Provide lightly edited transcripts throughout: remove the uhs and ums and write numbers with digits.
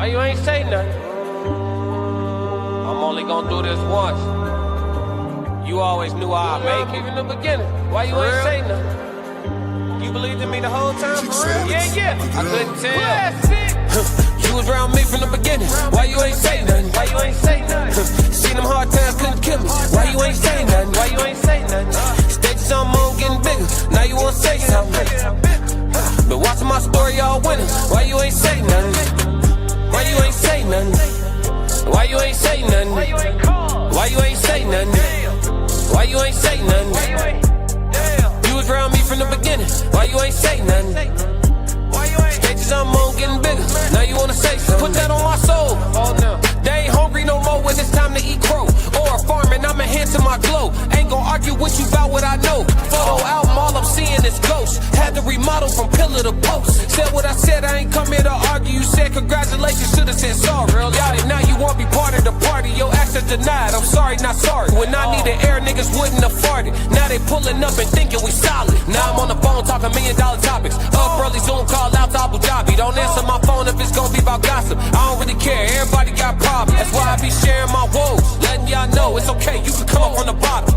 Why you ain't say nothing? I'm only gonna do this once. You always knew I'd make it in the beginning. Why you ain't say nothing? You believed in me the whole time? Yeah. I couldn't tell. You was around me from the beginning. Why you ain't say nothing? Why you ain't say nothing? Seen them hard times couldn't kill me. Why you ain't say nothing? Why you ain't say nothing? Stages on moon getting bigger. Now you wanna say something. Been watching my story all winter. Why you ain't say nothing? Why you ain't say nothing? Why you ain't say nothing? Why you ain't call? Why you ain't say nothing? Why you ain't say nothing? You was around me from the beginning. Why you ain't say nothing? Stages on moon getting bigger. Now you wanna say something. Put that on my soul. Oh no. They ain't hungry no more when it's time to eat crow. Or farming, I'm enhancing my glow. Ain't gon' argue with you about what I know. Photo album, all I'm seeing is ghosts. Had to remodel from pillar to post. Said what I said, I ain't come here to argue. You said congratulations, should've said sorry. Got it, now you won't be part of the party. Your access denied, I'm sorry, not sorry. When I needed air, niggas wouldn't have farted. Now they pulling up and thinking we solid. Now I'm on the phone talking $1 million topics. Up early, Zoom call out to Abu Dhabi. Don't answer my phone if it's gonna be about gossip. I don't really care, everybody got problems. That's why I be sharing my woes. Letting y'all know it's okay, you can come up from the bottom.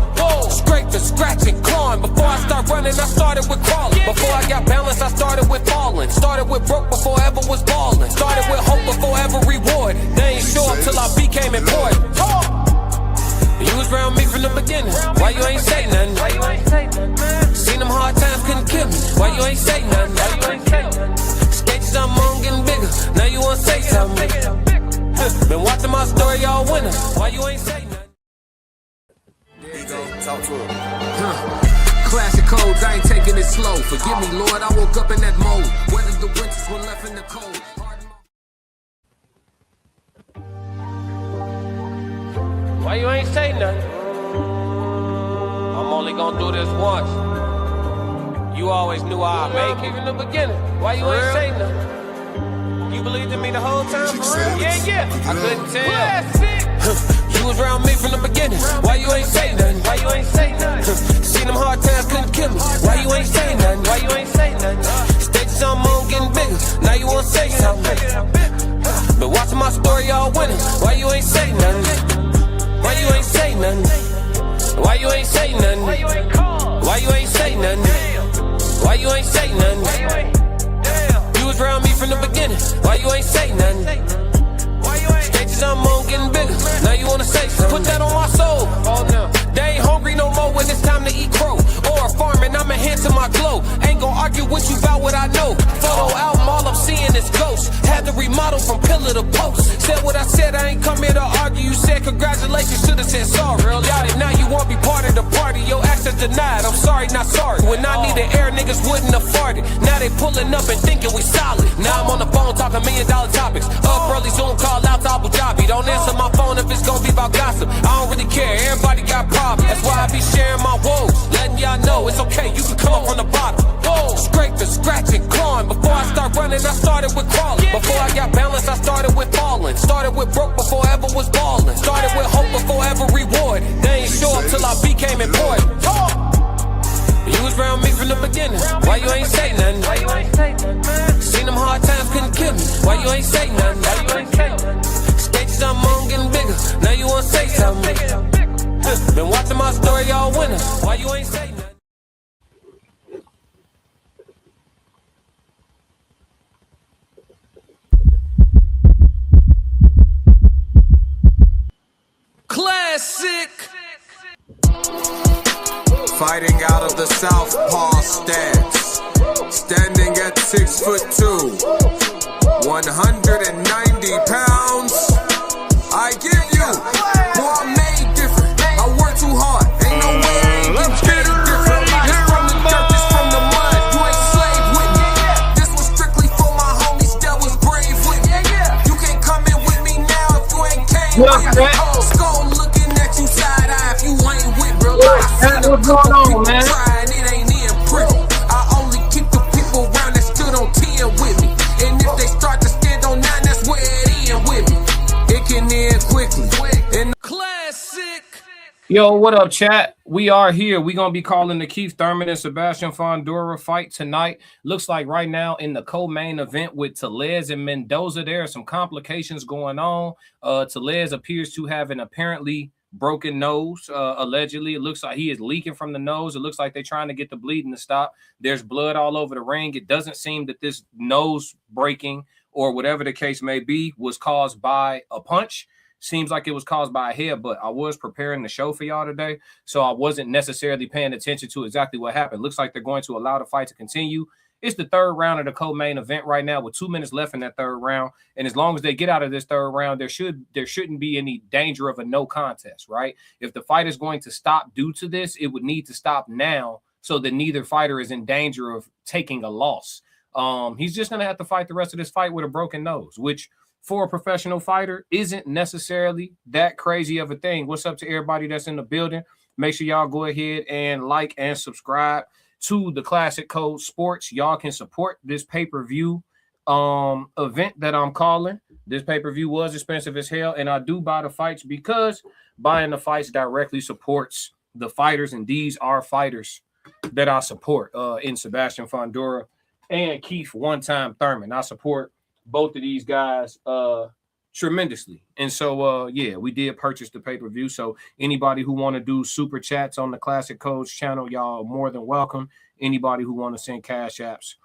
Scraping, scratching, clawing. Before I start running, I started with crawling. Before I got balance, I started with falling. Started with broke before I ever was balling. Started with hope before ever reward. They ain't show up till I became important. You was around me from the beginning. Why you ain't say nothing? Why you ain't say nothing? Seen them hard times couldn't kill me. Why you ain't say nothing? Why you ain't say nothing? Stages on moon getting bigger. Now you wanna say something. Been watching my story all winter. Why you ain't say nothing? There you go. Talk to him. Classic codes, I ain't taking it slow. Forgive me, Lord, I woke up in that mode. Weathered the winters when left in the cold. Why you ain't say nothing? I'm only gonna do this once. You always knew I'd make it in the beginning. Why you ain't say nothing? You believed in me the whole time? Yeah. I couldn't tell. You was around me from the beginning. Why you ain't say nothing? Why you ain't say nothing? Seen them hard times couldn't kill me. Why you ain't say nothing? Why you ain't say nothing? Stages on moon getting bigger. Now you wanna say something. Been watching my story all winter. Why you ain't say nothing? Why you ain't say nothing? Why you ain't say nothing? Why you ain't call? Why you ain't say nothing? Why you ain't say nothing? You was around me from the beginning. Why you ain't say nothing? Stages on moon getting bigger. Now you wanna say something. Put that on my soul. Oh no. They ain't hungry no more when it's time to eat crow. Or farming, I'm enhancing my glow. Ain't gon' argue with you about what I know. Photo album, all I'm seeing is ghosts. Had to remodel from pillar to post. Said what I said, I ain't come here to argue. You said congratulations, should've said sorry. Got it, now you won't be part of the party. Your access denied, I'm sorry, not sorry. When I needed air, niggas wouldn't have farted. Now they pulling up and thinking we solid. Now I'm on the phone talking $1 million topics. Up early, Zoom call out to Abu Dhabi. Don't answer my phone if it's gonna be about gossip. I don't really care, everybody got problems. That's why I be sharing my woes. Letting y'all know it's okay, you can come up from the bottom. Scraping, scratching, clawing. Before I start running, I started with crawling. Before I got balance, I started with falling. Started with broke before I ever was balling. Started with hope before I ever reward. They ain't show up till I became important. You was around me from the beginning. Why you ain't say nothing? Why you ain't say nothing? Seen them hard times couldn't kill me. Why you ain't say nothing? Why you ain't say nothing? Stages on moon getting bigger. Now you wanna say something. Been watching my story all winter. Why you ain't say nothing? Classic. Fighting out of the southpaw stance. Standing at 6'2", 190 pounds. I give you, boy, I'm made different. I work too hard. Ain't no way I ain't getting paid different. This from the dirt, this from the mud. You ain't slave with me. This was strictly for my homies that was brave with me. You can't come in with me now if you ain't came with me. Skull looking at you side eye if you ain't with me. What's going on, man? Trying, it ain't in pretty. I only keep the people around that stood on 10 with me. And if they start to stand on 9, that's where it end with me. It can end quickly. And Classic. Yo, what up, chat? We are here. We're going to be calling the Keith Thurman and Sebastian Fundora fight tonight. Looks like right now in the co-main event with Tellez and Mendoza, there are some complications going on. Tellez appears to have an apparently broken nose, allegedly. It looks like he is leaking from the nose. It looks like they're trying to get the bleeding to stop. There's blood all over the ring. It doesn't seem that this nose breaking or whatever the case may be was caused by a punch. Seems like it was caused by a headbutt. I was preparing the show for y'all today, so I wasn't necessarily paying attention to exactly what happened. Looks like they're going to allow the fight to continue. It's the third round of the co-main event right now with 2 minutes left in that third round. And as long as they get out of this third round, there shouldn't be any danger of a no contest, right? If the fight is going to stop due to this, it would need to stop now so that neither fighter is in danger of taking a loss. He's just going to have to fight the rest of this fight with a broken nose, which for a professional fighter isn't necessarily that crazy of a thing. What's up to everybody that's in the building? Make sure y'all go ahead and like and subscribe to the Classic Code Sports. Y'all can support this pay-per-view event that I'm calling. This pay-per-view was expensive as hell, and I do buy the fights because buying the fights directly supports the fighters, and these are fighters that I support in Sebastian Fundora and Keith one-time Thurman. I support both of these guys tremendously. And so yeah, we did purchase the pay-per-view. So anybody who want to do super chats on the Classic Codes channel, y'all more than welcome. Anybody who want to send cash apps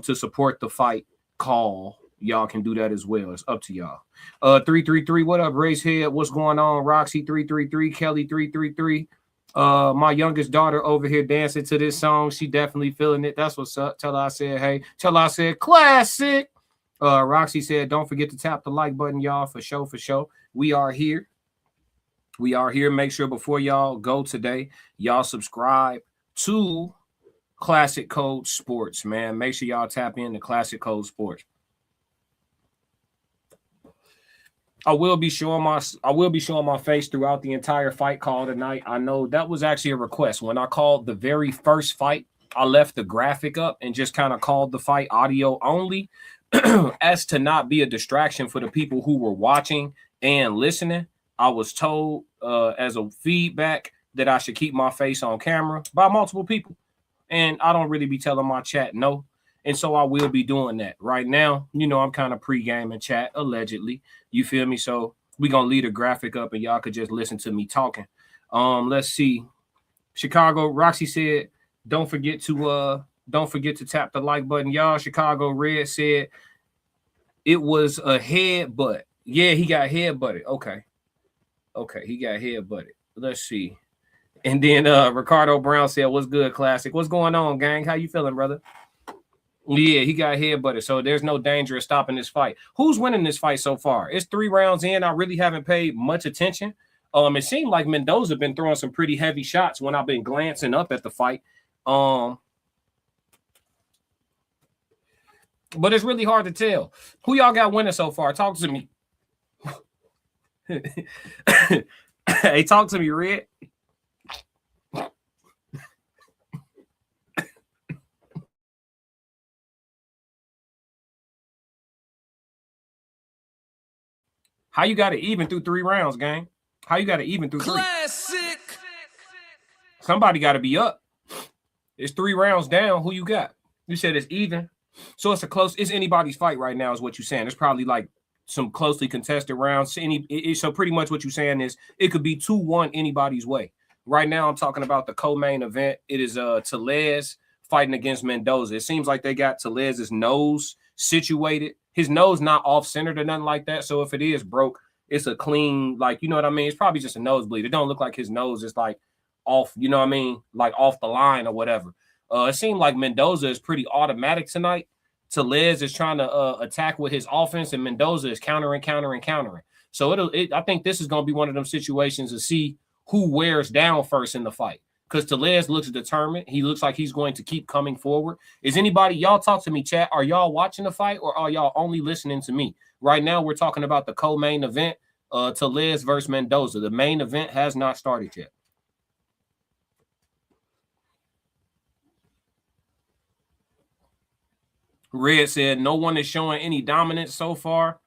to support the fight, call, y'all can do that as well. It's up to y'all. 333, what up, Racehead? What's going on? Roxy 333, Kelly 333. My youngest daughter over here dancing to this song. She definitely feeling it. That's what's up. Tell her I said hey. Tell her I said classic. Roxy said, don't forget to tap the like button, y'all, for show. We are here. We are here. Make sure before y'all go today, y'all subscribe to Classic Code Sports, man. Make sure y'all tap in to Classic Code Sports. I will be showing my face throughout the entire fight call tonight. I know that was actually a request. When I called the very first fight, I left the graphic up and just kind of called the fight audio only. As to not be a distraction for the people who were watching and listening. I was told as a feedback that I should keep my face on camera by multiple people. And I don't really be telling my chat no. And so I will be doing that. Right now, you know, I'm kind of pre-gaming chat, allegedly. You feel me? So we're going to leave a graphic up and y'all could just listen to me talking. Let's see. Chicago, Roxy said, don't forget to tap the like button. Y'all, Chicago Red said it was a headbutt. Yeah, he got headbutted. Okay, he got headbutted. Let's see. And then Ricardo Brown said, what's good, Classic? What's going on, gang? How you feeling, brother? Yeah, he got headbutted, so there's no danger of stopping this fight. Who's winning this fight so far? It's 3 rounds in. I really haven't paid much attention. It seemed like Mendoza been throwing some pretty heavy shots when I've been glancing up at the fight. But it's really hard to tell. Who y'all got winning so far? Talk to me. Hey, talk to me, Red. How you got it even through 3 rounds, gang? How you got it even through 3? Classic. Somebody got to be up. It's 3 rounds down. Who you got? You said it's even. So it's anybody's fight right now is what you're saying. It's probably like some closely contested rounds. So pretty much what you're saying is it could be 2-1 anybody's way. Right now I'm talking about the co-main event. It is Tellez fighting against Mendoza. It seems like they got Tellez's nose situated. His nose not off-centered or nothing like that. So if it is broke, it's a clean, like, you know what I mean? It's probably just a nosebleed. It don't look like his nose is like off, you know what I mean? Like off the line or whatever. It seemed like Mendoza is pretty automatic tonight. Tellez is trying to attack with his offense, and Mendoza is countering. So I think this is going to be one of them situations to see who wears down first in the fight. Because Tellez looks determined. He looks like he's going to keep coming forward. Is anybody, y'all talk to me, chat. Are y'all watching the fight or are y'all only listening to me? Right now, we're talking about the co-main event, Tellez versus Mendoza. The main event has not started yet. Red said, no one is showing any dominance so far.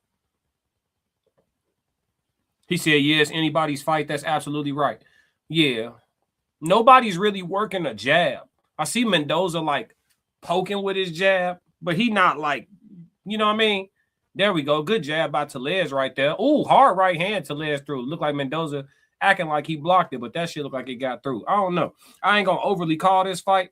He said, yes, anybody's fight. That's absolutely right. Yeah. Nobody's really working a jab. I see Mendoza like poking with his jab, but he not like, you know what I mean? There we go. Good jab by Tellez right there. Ooh, hard right hand Tellez through. Look like Mendoza acting like he blocked it, but that shit look like it got through. I don't know. I ain't gonna overly call this fight.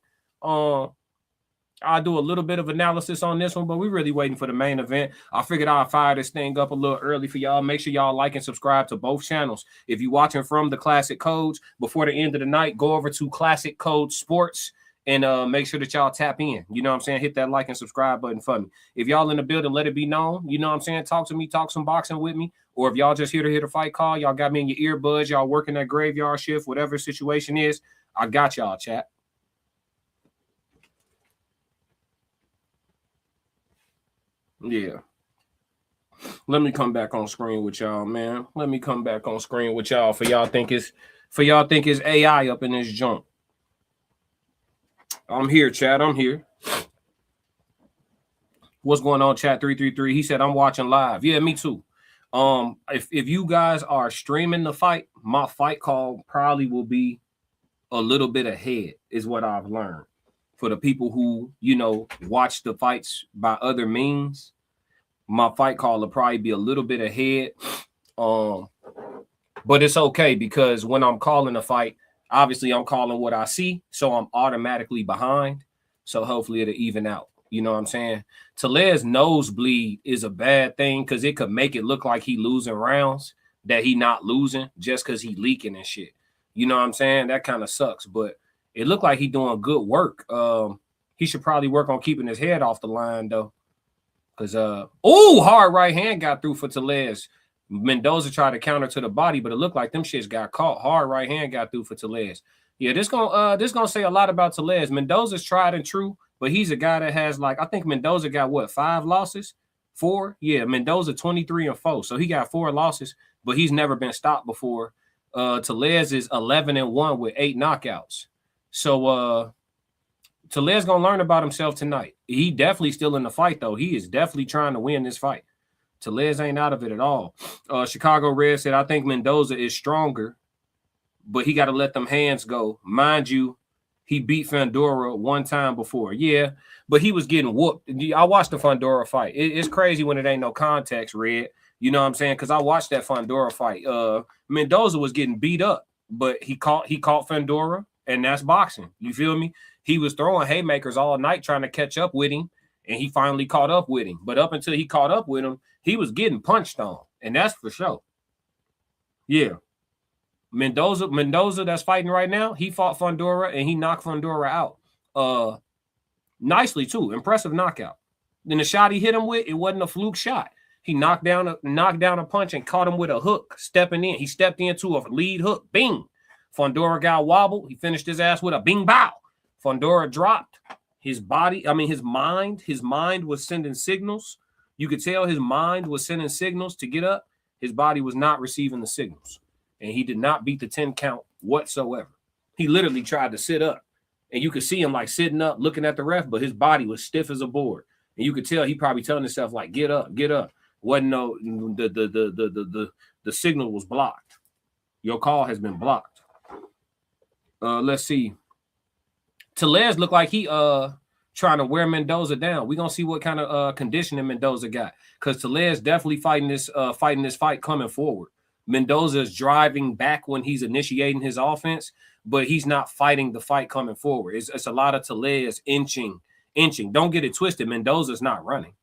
I'll do a little bit of analysis on this one, but we're really waiting for the main event. I figured I'll fire this thing up a little early for y'all. Make sure y'all like and subscribe to both channels. If you're watching from the Classic Codes, before the end of the night, go over to Classic Code Sports and make sure that y'all tap in. You know what I'm saying? Hit that like and subscribe button for me. If y'all in the building, let it be known. You know what I'm saying? Talk to me, talk some boxing with me. Or if y'all just here to hit a fight call, y'all got me in your earbuds, y'all working that graveyard shift, whatever situation is, I got y'all, chat. Yeah. Let me come back on screen with y'all, man. Let me come back on screen with y'all for y'all think it's AI up in this junk. I'm here, chat. I'm here. What's going on, chat 333? He said I'm watching live. Yeah, me too. If you guys are streaming the fight, my fight call probably will be a little bit ahead, is what I've learned. For the people who, you know, watch the fights by other means, my fight call will probably be a little bit ahead. But it's okay because when I'm calling a fight, obviously I'm calling what I see, so I'm automatically behind. So hopefully it'll even out. You know what I'm saying? Tellez nosebleed is a bad thing because it could make it look like he losing rounds that he not losing just because he leaking and shit. You know what I'm saying? That kind of sucks, but it looked like he doing good work. He should probably work on keeping his head off the line, though. Because, hard right hand got through for Tellez. Mendoza tried to counter to the body, but it looked like them shits got caught. Hard right hand got through for Tellez. Yeah, this gonna say a lot about Tellez. Mendoza's tried and true, but he's a guy that has, like, I think Mendoza got, what, 5 losses? 4? Yeah, Mendoza 23-4. So he got 4 losses, but he's never been stopped before. Tellez is 11-1 with 8 knockouts. So Tellez gonna learn about himself tonight. He definitely still in the fight, though. He is definitely trying to win this fight. Tellez ain't out of it at all. Chicago Red said, I think Mendoza is stronger, but he got to let them hands go. Mind you, he beat Fundora one time before. Yeah, but he was getting whooped. I watched the Fundora fight. It's crazy when it ain't no context, Red. You know what I'm saying? Because I watched that Fundora fight. Mendoza was getting beat up, but he caught Fundora, and that's boxing. You feel me? He was throwing haymakers all night trying to catch up with him, and he finally caught up with him. But up until he caught up with him, he was getting punched on, and that's for sure. Yeah. Mendoza that's fighting right now, he fought Fundora, and he knocked Fundora out. Nicely, too. Impressive knockout. Then the shot he hit him with, it wasn't a fluke shot. He knocked down a punch and caught him with a hook, stepping in. He stepped into a lead hook. Bing. Fundora got wobbled. He finished his ass with a bing bow. Fundora dropped. His mind was sending signals. You could tell his mind was sending signals to get up. His body was not receiving the signals. And he did not beat the 10 count whatsoever. He literally tried to sit up. And you could see him like sitting up, looking at the ref, but his body was stiff as a board. And you could tell he probably telling himself, like, get up, get up. Wasn't no, the signal was blocked. Your call has been blocked. Let's see. Tellez looked like he trying to wear Mendoza down. We're gonna see what kind of conditioning Mendoza got. Because Tellez definitely fighting this fight coming forward. Mendoza is driving back when he's initiating his offense, but he's not fighting the fight coming forward. It's a lot of Tellez inching. Don't get it twisted. Mendoza's not running.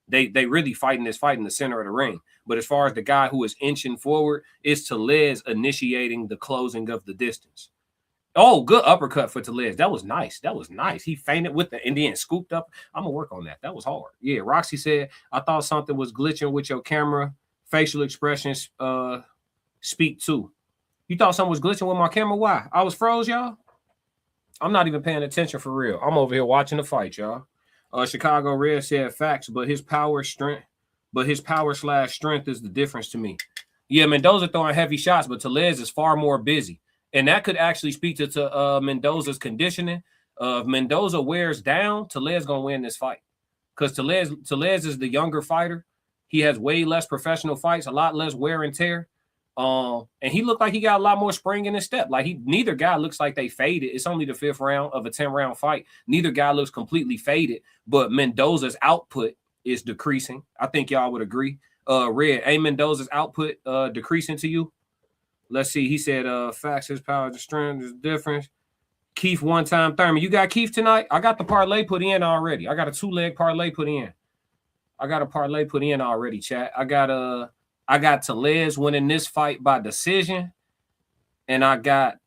They really fighting this fight in the center of the ring. But as far as the guy who is inching forward, it's Tellez initiating the closing of the distance. Oh, good uppercut for Tellez. That was nice. He feinted with the Indian, scooped up. I'm going to work on that. That was hard. Yeah, Roxy said, I thought something was glitching with your camera. Facial expressions speak too. You thought something was glitching with my camera? Why? I was froze, y'all? I'm not even paying attention for real. I'm over here watching the fight, y'all. Chicago Red said facts, but his power / strength is the difference to me. Yeah, Mendoza throwing heavy shots, but Tellez is far more busy. And that could actually speak to Mendoza's conditioning. If Mendoza wears down, Tellez gonna win this fight. Because Tellez is the younger fighter. He has way less professional fights, a lot less wear and tear. And he looked like he got a lot more spring in his step. Like neither guy looks like they faded. It's only the 5th round of a 10-round fight. Neither guy looks completely faded, but Mendoza's output is decreasing. I think y'all would agree. Red, Mendoza's output decreasing to you? Let's see. He said, facts, his power, the strength is different. Keith one-time Thurman. You got Keith tonight? I got the parlay put in already. I got a 2-leg parlay put in. I got a parlay put in already, chat. I got Tellez winning this fight by decision, and I got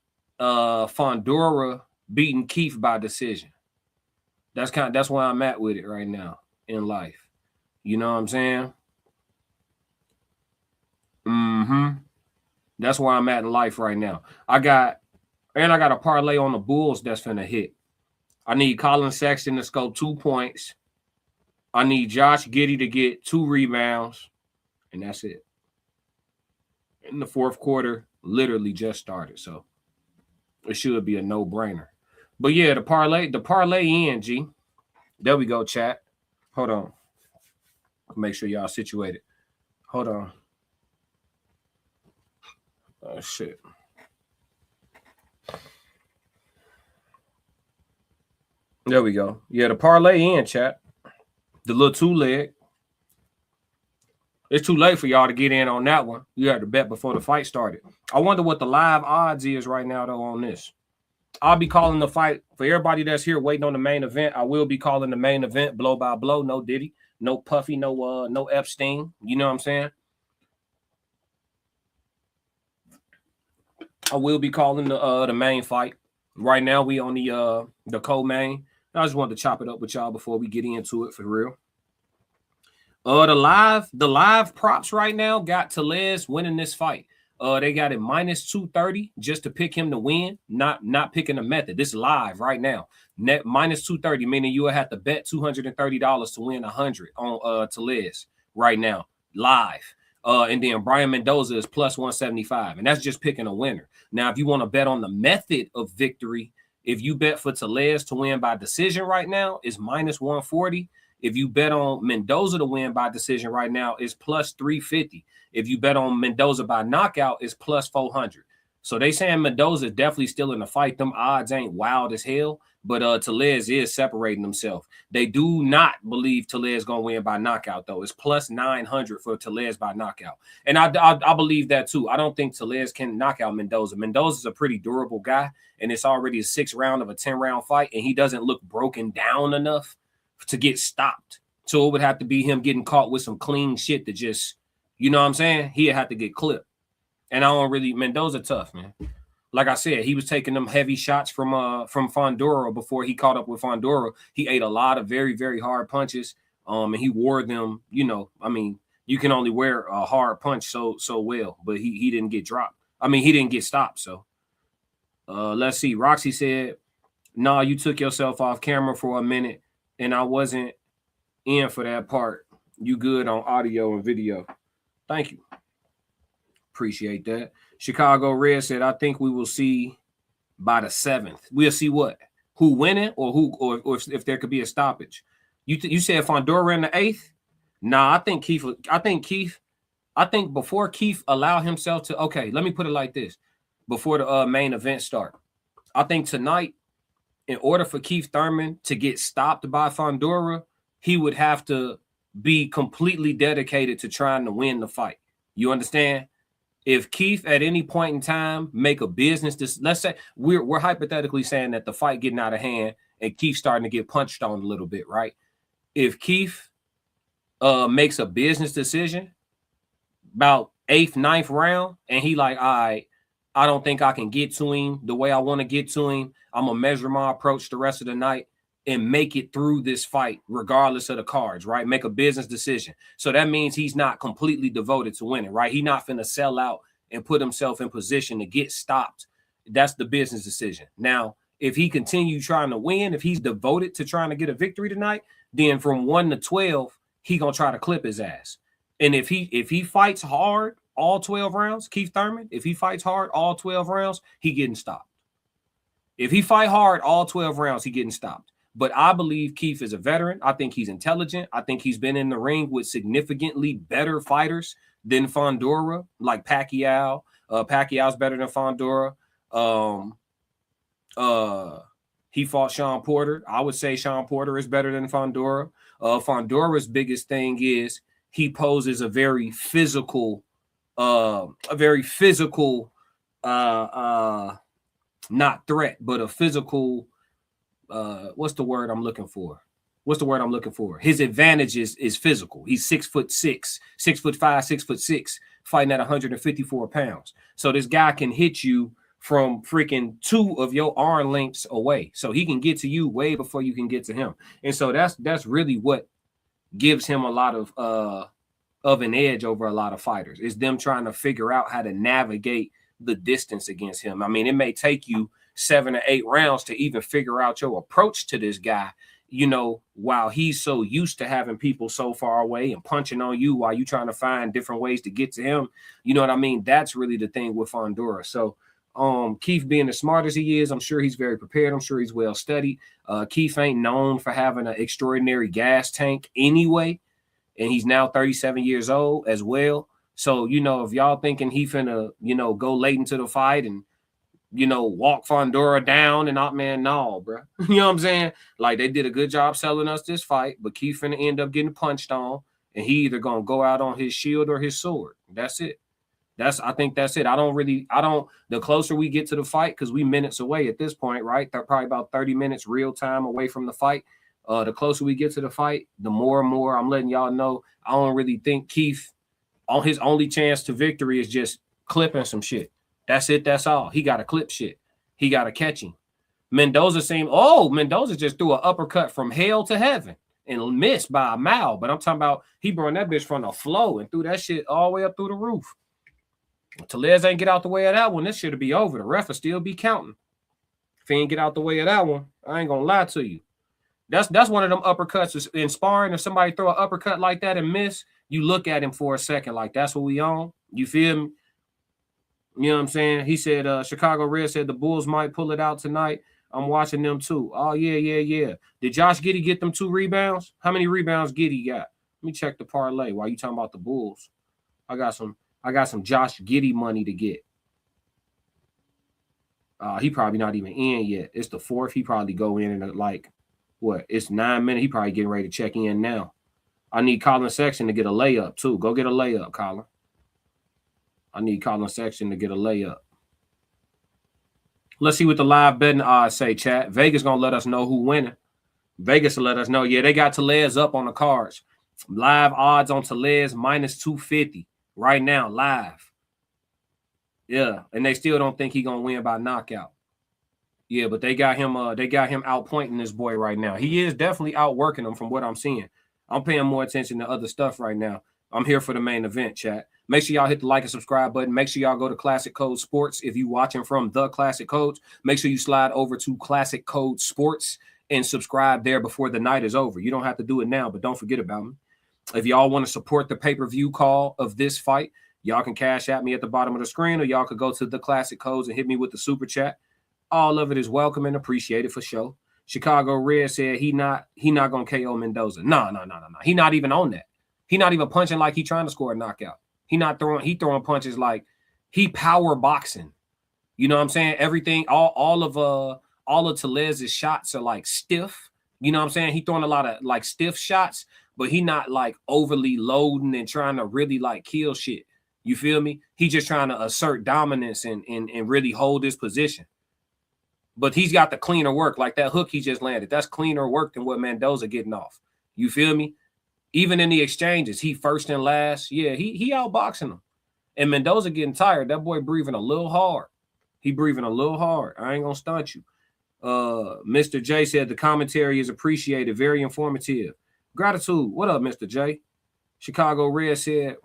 Fundora beating Keith by decision. That's where I'm at with it right now in life. You know what I'm saying? That's where I'm at in life right now. I got a parlay on the Bulls that's finna hit. I need Colin Sexton to score 2 points. I need Josh Giddey to get 2 rebounds, and that's it. In the 4th quarter, literally just started, so it should be a no-brainer. But yeah, the parlay in, G. There we go, chat. Hold on. Make sure y'all situated. Hold on. Oh, shit. There we go. Yeah, the parlay in, chat. The little 2-leg. It's too late for y'all to get in on that one. You had to bet before the fight started. I wonder what the live odds is right now, though, on this. I'll be calling the fight. For everybody that's here waiting on the main event, I will be calling the main event blow by blow. No Diddy, no Puffy, no Epstein. You know what I'm saying? I will be calling the main fight. Right now, we on the co-main. I just wanted to chop it up with y'all before we get into it for real. The live props right now got Tellez winning this fight. They got it minus 230 just to pick him to win, not picking a method. This is live right now. Net minus 230, meaning you will have to bet $230 to win 100 on Tellez right now, live. And then Brian Mendoza is plus 175, and that's just picking a winner. Now, if you want to bet on the method of victory, if you bet for Tellez to win by decision right now, it's minus 140. If you bet on Mendoza to win by decision right now, it's plus 350. If you bet on Mendoza by knockout, it's plus 400. So they saying Mendoza is definitely still in the fight. Them odds ain't wild as hell, but Tellez is separating himself. They do not believe Tellez going to win by knockout, though. It's plus 900 for Tellez by knockout. And I believe that, too. I don't think Tellez can knock out Mendoza. Mendoza's a pretty durable guy, and it's already a 6th round of a 10-round fight, and he doesn't look broken down enough to get stopped. So it would have to be him getting caught with some clean shit that just, you know what I'm saying? He'd have to get clipped. And Mendoza tough, man. Like I said, he was taking them heavy shots from Fundora before he caught up with Fundora. He ate a lot of very, very hard punches. And he wore them, you can only wear a hard punch so well, but he didn't get dropped. He didn't get stopped. So let's see. Roxy said, "Nah, you took yourself off camera for a minute, and I wasn't in for that part. You good on audio and video. Thank you. Appreciate that." Chicago Red said, "I think we will see by the 7th. We'll see what? Who winning or if there could be a stoppage." You said Fundora in the 8th? Nah, I think before Keith allow himself to, okay, let me put it like this. Before the main event start, I think tonight, in order for Keith Thurman to get stopped by Fundora, he would have to be completely dedicated to trying to win the fight. You understand? If Keith at any point in time make a business, let's say we're hypothetically saying that the fight getting out of hand and Keith starting to get punched on a little bit, right? If Keith makes a business decision about 8th, 9th round, and he like, all right, I don't think I can get to him the way I want to get to him. I'm going to measure my approach the rest of the night and make it through this fight regardless of the cards, right? Make a business decision. So that means he's not completely devoted to winning, right? He's not finna sell out and put himself in position to get stopped. That's the business decision. Now, if he continues trying to win, if he's devoted to trying to get a victory tonight, then from 1 to 12, he going to try to clip his ass. And if he fights hard all 12 rounds, Keith Thurman, if he fights hard all 12 rounds, he getting stopped. If he fight hard all 12 rounds, he getting stopped. But I believe Keith is a veteran. I think he's intelligent. I think he's been in the ring with significantly better fighters than Fundora, like Pacquiao. Pacquiao's better than Fundora. He fought Sean Porter. I would say Sean Porter is better than Fundora. Fundora's biggest thing is he poses a very physical, not threat, but a physical. What's the word I'm looking for? His advantage is physical. He's 6'6", 6'5", 6'6", fighting at 154 pounds. So this guy can hit you from freaking 2 of your arm lengths away. So he can get to you way before you can get to him. And so that's really what gives him a lot of an edge over a lot of fighters. Is them trying to figure out how to navigate the distance against him. I mean, it may take you 7 or 8 rounds to even figure out your approach to this guy, you know, while he's so used to having people so far away and punching on you while you're trying to find different ways to get to him. You know what I mean? That's really the thing with Fundora. So Keith being as smart as he is, I'm sure he's very prepared. I'm sure he's well studied. Keith ain't known for having an extraordinary gas tank anyway. And he's now 37 years old as well. So, you know, if y'all thinking he finna, you know, go late into the fight and, you know, walk Fundora down and not, man, no, bro. You know what I'm saying? Like, they did a good job selling us this fight, but Keith finna end up getting punched on, and he either gonna go out on his shield or his sword. That's it. I think that's it. The closer we get to the fight, because we minutes away at this point, right? They're probably about 30 minutes real time away from the fight. The closer we get to the fight, the more and more I'm letting y'all know, I don't really think Keith, on his only chance to victory is just clipping some shit. That's it. That's all. He got to clip shit. He got to catch him. Mendoza just threw an uppercut from hell to heaven and missed by a mile. But I'm talking about he brought that bitch from the flow and threw that shit all the way up through the roof. Tellez ain't get out the way of that one. This shit'll be over. The ref will still be counting. If he ain't get out the way of that one, I ain't gonna lie to you. That's one of them uppercuts in sparring. If somebody throw an uppercut like that and miss, you look at him for a second like that's what we on. You feel me? You know what I'm saying? He said, Chicago Red said the Bulls might pull it out tonight. I'm watching them too. Oh, yeah. Did Josh Giddey get them 2 rebounds? How many rebounds Giddey got? Let me check the parlay while you talking about the Bulls. I got some Josh Giddey money to get. He probably not even in yet. It's the 4th. He probably go in at like, what? It's 9 minutes. He probably getting ready to check in now. I need Colin Sexton to get a layup too. Go get a layup, Colin. I need Colin Sexton to get a layup. Let's see what the live betting odds say, chat. Vegas going to let us know who winning. Vegas will let us know. Yeah, they got Tellez up on the cards. Live odds on Tellez minus 250 right now, live. Yeah, and they still don't think he going to win by knockout. Yeah, but they got him outpointing this boy right now. He is definitely outworking him from what I'm seeing. I'm paying more attention to other stuff right now. I'm here for the main event, chat. Make sure y'all hit the like and subscribe button. Make sure y'all go to Classic Code Sports. If you're watching from the Classic Codes, make sure you slide over to Classic Code Sports and subscribe there before the night is over. You don't have to do it now, but don't forget about me. If y'all want to support the pay-per-view call of this fight, y'all can cash at me at the bottom of the screen, or y'all could go to the Classic Codes and hit me with the super chat. All of it is welcome and appreciated for sure. Chicago Red said he not gonna KO Mendoza. No. He not even on that. He not even punching like he trying to score a knockout. He throwing punches like he power boxing. You know what I'm saying? Everything, all of Tellez's shots are like stiff. You know what I'm saying? He throwing a lot of like stiff shots, but he not like overly loading and trying to really like kill shit. You feel me? He just trying to assert dominance and really hold his position. But he's got the cleaner work, like that hook he just landed. That's cleaner work than what Mendoza getting off. You feel me? Even in the exchanges, he first and last. Yeah, he outboxing him. And Mendoza getting tired. That boy breathing a little hard. He breathing a little hard. I ain't gonna stunt you. Mr. J said the commentary is appreciated, very informative. Gratitude. What up, Mr. J? Chicago Red said,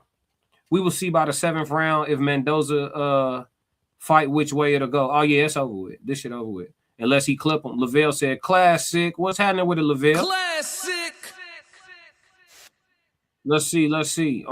we will see by the 7th round if Mendoza fight which way it'll go. Oh, yeah, it's over with. This shit over with. Unless he clip him. Lavelle said, classic. What's happening with the Lavelle? Classic. Let's see.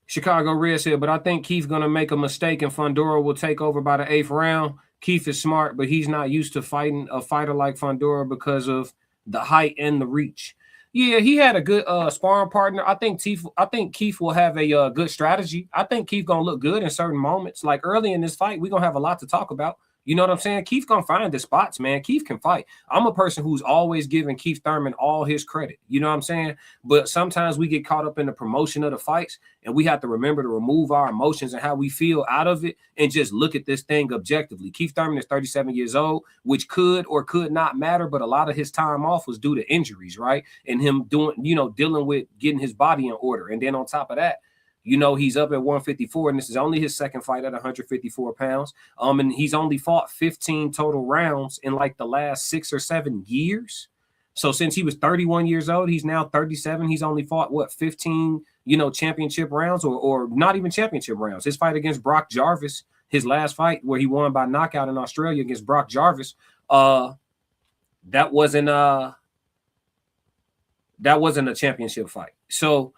Chicago Red said, but I think Keith's going to make a mistake and Fundora will take over by the 8th round. Keith is smart, but he's not used to fighting a fighter like Fundora because of the height and the reach. Yeah, he had a good sparring partner. I think Keith will have a good strategy. I think Keith gonna look good in certain moments. Like early in this fight, we're gonna have a lot to talk about. You know what I'm saying? Keith gonna find the spots, man. Keith can fight. I'm a person who's always giving Keith Thurman all his credit. You know what I'm saying? But sometimes we get caught up in the promotion of the fights, and we have to remember to remove our emotions and how we feel out of it and just look at this thing objectively. Keith Thurman is 37 years old, which could or could not matter, but a lot of his time off was due to injuries, right? And him dealing with getting his body in order. And then on top of that, he's up at 154, and this is only his second fight at 154 pounds. And he's only fought 15 total rounds in like the last 6 or 7 years. So since he was 31 years old, he's now 37. He's only fought 15, championship rounds or not even championship rounds. His fight against Brock Jarvis, his last fight where he won by knockout in Australia against Brock Jarvis, that wasn't a championship fight. So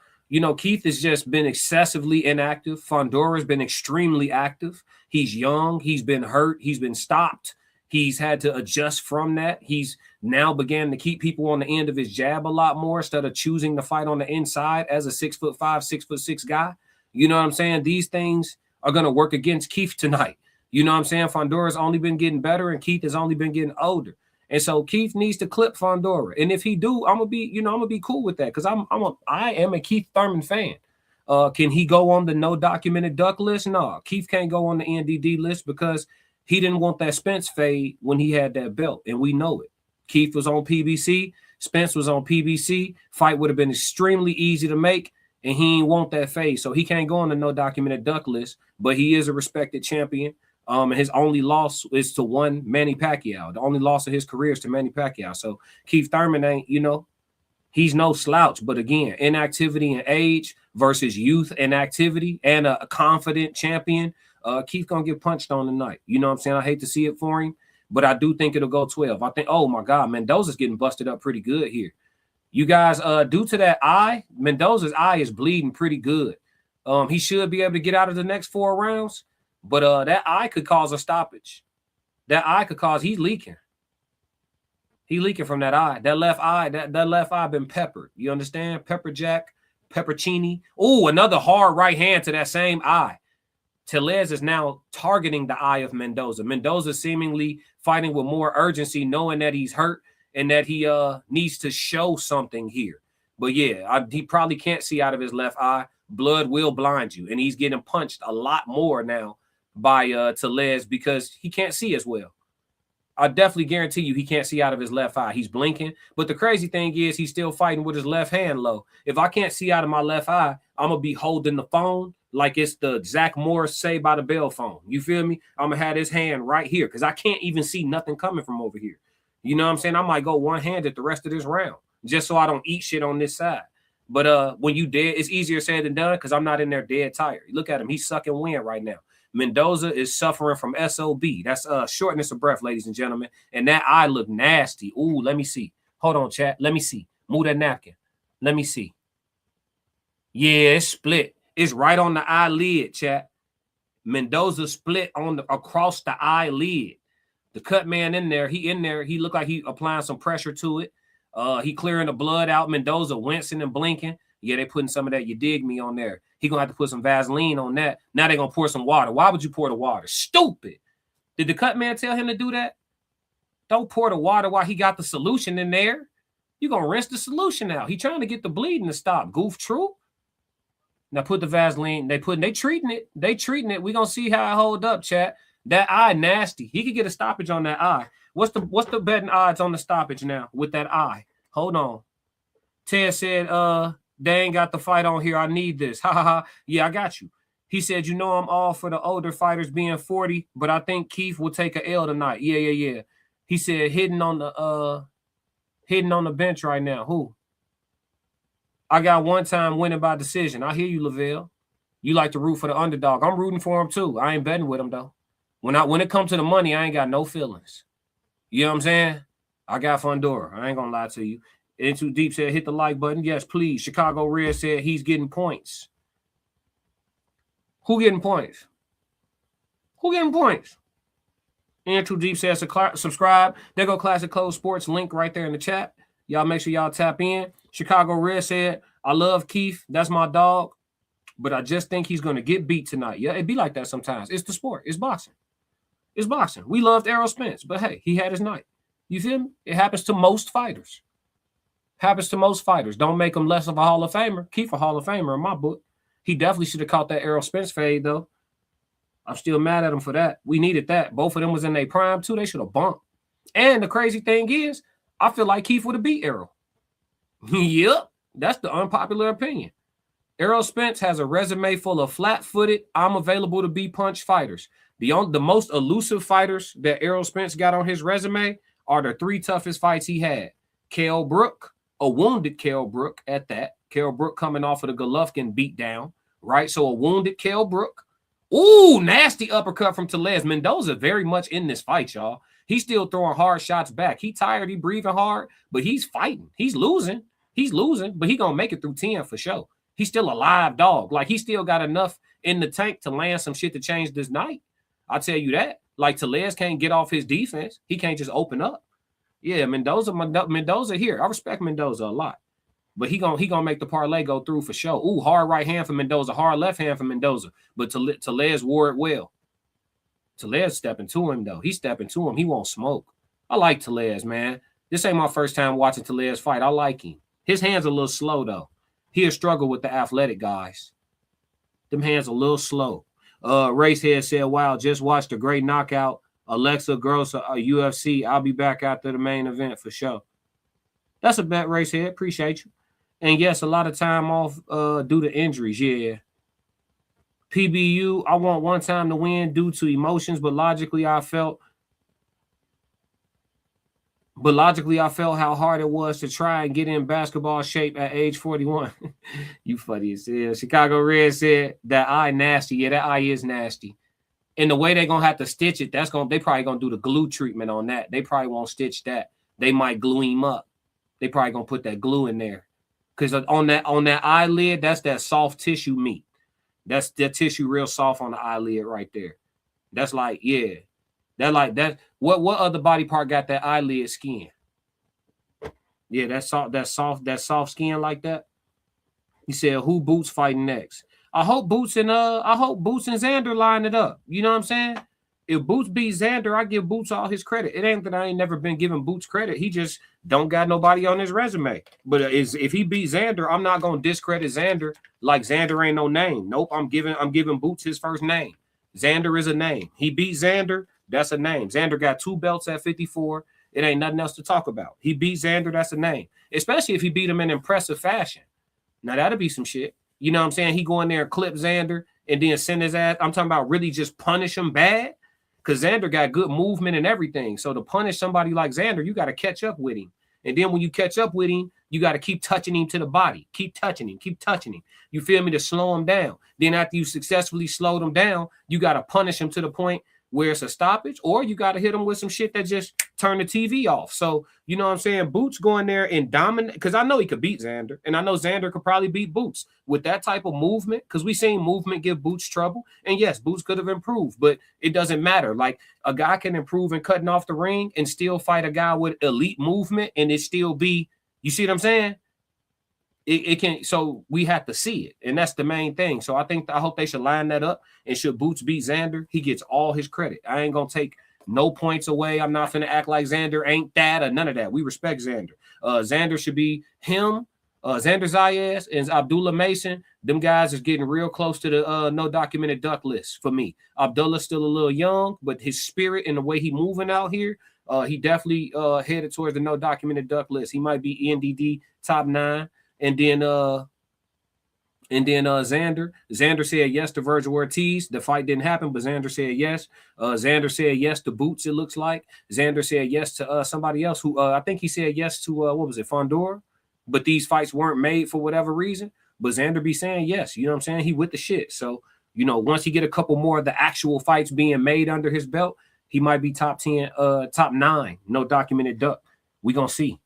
Keith has just been excessively inactive. Fundora's been extremely active. He's young. He's been hurt. He's been stopped. He's had to adjust from that. He's now began to keep people on the end of his jab a lot more instead of choosing to fight on the inside as a 6'5", 6'6" guy. You know what I'm saying? These things are going to work against Keith tonight. You know what I'm saying? Fundora's only been getting better, and Keith has only been getting older. And so Keith needs to clip Fundora. And if he do, I'm gonna be cool with that because I am a Keith Thurman fan. Can he go on the no documented duck list? No, Keith can't go on the NDD list because he didn't want that Spence fade when he had that belt, and we know it. Keith was on PBC, Spence was on PBC. Fight would have been extremely easy to make, and he ain't want that fade, so he can't go on the no documented duck list. But he is a respected champion. And his only loss is to one Manny Pacquiao. The only loss of his career is to Manny Pacquiao. So Keith Thurman ain't, he's no slouch. But again, inactivity and age versus youth and activity and a confident champion. Keith gonna get punched on tonight. You know what I'm saying? I hate to see it for him, but I do think it'll go 12. I think, oh my God, Mendoza's getting busted up pretty good here. You guys, due to that eye, Mendoza's eye is bleeding pretty good. He should be able to get out of the next 4 rounds. But that eye could cause a stoppage. That eye could cause he's leaking. He leaking from that eye. That left eye been peppered. You understand? Pepper jack, peppercini. Oh, another hard right hand to that same eye. Tellez is now targeting the eye of Mendoza. Mendoza seemingly fighting with more urgency, knowing that he's hurt and that he needs to show something here. But yeah, he probably can't see out of his left eye. Blood will blind you, and he's getting punched a lot more now by Tellez because he can't see as well. I definitely guarantee you he can't see out of his left eye. He's blinking. But the crazy thing is he's still fighting with his left hand low. If I can't see out of my left eye, I'm going to be holding the phone like it's the Zach Morris Say by the Bell phone. You feel me? I'm going to have his hand right here because I can't even see nothing coming from over here. You know what I'm saying? I might go one-handed the rest of this round just so I don't eat shit on this side. But when you dead, it's easier said than done because I'm not in there dead tired. Look at him. He's sucking wind right now. Mendoza is suffering from SOB. That's shortness of breath, ladies and gentlemen. And that eye look nasty. Ooh, let me see. Hold on, chat. Let me see. Move that napkin. Let me see. Yeah, it's split. It's right on the eyelid, chat. Mendoza split on across the eyelid. The cut man in there. He looked like he applying some pressure to it. He clearing the blood out. Mendoza wincing and blinking. Yeah, they putting some of that you dig me on there. He gonna have to put some Vaseline on that. Now they gonna pour some water. Why would you pour the water? Stupid. Did the cut man tell him to do that? Don't pour the water while he got the solution in there. You gonna rinse the solution out. He trying to get the bleeding to stop. Goof true. Now put the Vaseline. They treating it. They treating it. We gonna see how it hold up, chat. That eye nasty. He could get a stoppage on that eye. What's the betting odds on the stoppage now with that eye? Hold on. Ted said, they ain't got the fight on here. I need this. Ha ha ha. Yeah, I got you. He said, I'm all for the older fighters being 40, but I think Keith will take a L tonight. Yeah. He said hitting on the bench right now. Who? I got one time winning by decision. I hear you, Lavelle. You like to root for the underdog. I'm rooting for him too. I ain't betting with him though. When it comes to the money, I ain't got no feelings. You know what I'm saying? I got Fundora. I ain't gonna lie to you. In Too Deep said, hit the like button. Yes, please. Chicago Red said he's getting points. Who getting points? Who getting points? And Too Deep says subscribe. There go Classic Clothes Sports link right there in the chat. Y'all make sure y'all tap in. Chicago Red said, I love Keith. That's my dog. But I just think he's going to get beat tonight. Yeah, it be like that sometimes. It's the sport. It's boxing. It's boxing. We loved Errol Spence, but hey, he had his night. You feel me? It happens to most fighters. Happens to most fighters. Don't make him less of a Hall of Famer. Keith a Hall of Famer in my book. He definitely should have caught that Errol Spence fade, though. I'm still mad at him for that. We needed that. Both of them was in their prime, too. They should have bumped. And the crazy thing is, I feel like Keith would have beat Errol. Yep. That's the unpopular opinion. Errol Spence has a resume full of flat-footed, I'm available to be punch fighters. The most elusive fighters that Errol Spence got on his resume are the 3 toughest fights he had. Kell Brook, a wounded Kell Brook at that. Kell Brook coming off of the Golovkin beatdown, right? So a wounded Kell Brook. Ooh, nasty uppercut from Tellez. Mendoza very much in this fight, y'all. He's still throwing hard shots back. He tired, he breathing hard, but he's fighting. He's losing. He's losing, but he going to make it through 10 for sure. He's still a live dog. Like, he still got enough in the tank to land some shit to change this night. I'll tell you that. Like, Tellez can't get off his defense. He can't just open up. Yeah, Mendoza here. I respect Mendoza a lot. But he gonna make the parlay go through for sure. Ooh, hard right hand for Mendoza, hard left hand for Mendoza. But Tellez wore it well. Tellez stepping to him, though. He's stepping to him. He won't smoke. I like Tellez, man. This ain't my first time watching Tellez fight. I like him. His hands a little slow, though. He'll struggle with the athletic guys. Them hands a little slow. Racehead said, wow, just watched a great knockout. Alexa Gross, UFC. I'll be back after the main event for sure. That's a bet, Racehead. Appreciate you. And yes, a lot of time off due to injuries. Yeah. PBU, I want one time to win due to emotions, but logically I felt how hard it was to try and get in basketball shape at age 41. You funny as hell. Chicago Red said that eye nasty. Yeah, that eye is nasty. And the way they're gonna have to stitch it, they probably gonna do the glue treatment on that. They probably won't stitch that. They might glue him up. They probably gonna put that glue in there. Because on that eyelid, that's that soft tissue meat. That's that tissue real soft on the eyelid right there. That's like, yeah. That what other body part got that eyelid skin? Yeah, that soft skin like that. He said, who Boots fighting next? I hope Boots and Xander line it up. You know what I'm saying? If Boots beat Xander, I give Boots all his credit. It ain't that I ain't never been giving Boots credit. He just don't got nobody on his resume. But if he beat Xander, I'm not gonna discredit Xander like Xander ain't no name. Nope, I'm giving Boots his first name. Xander is a name. He beat Xander, that's a name. Xander got 2 belts at 54. It ain't nothing else to talk about. He beat Xander, that's a name. Especially if he beat him in impressive fashion. Now that'll be some shit. You know what I'm saying? He go in there and clip Xander and then send his ass. I'm talking about really just punish him bad. Because Xander got good movement and everything. So to punish somebody like Xander, you got to catch up with him. And then when you catch up with him, you got to keep touching him to the body. Keep touching him. Keep touching him. You feel me? To slow him down. Then after you successfully slowed him down, you got to punish him to the point where it's a stoppage, or you got to hit him with some shit that just turn the TV off. So, you know what I'm saying? Boots going there and dominate, because I know he could beat Xander, and I know Xander could probably beat Boots with that type of movement, because we seen movement give Boots trouble. And yes, Boots could have improved, but it doesn't matter. Like, a guy can improve in cutting off the ring and still fight a guy with elite movement, and it still be, you see what I'm saying? It can, so we have to see it, and that's the main thing. So I hope they should line that up, and should Boots beat Xander, he gets all his credit. I ain't gonna take no points away. I'm not gonna act like Xander ain't that or none of that. We respect Xander. Xander should be him. Xander Zayas and Abdullah Mason. Them guys is getting real close to the no documented duck list for me. Abdullah's still a little young, but his spirit and the way he moving out here, he definitely headed towards the no documented duck list. He might be NDD top 9. And then Xander said yes to Virgil Ortiz. The fight didn't happen, but Xander said yes. Xander said yes to Boots, it looks like. Xander said yes to somebody else who I think he said yes to what was it, Fundora? But these fights weren't made for whatever reason. But Xander be saying yes. You know what I'm saying? He with the shit. So, you know, once he get a couple more of the actual fights being made under his belt, he might be top 10, top 9, no documented duck. We gonna see.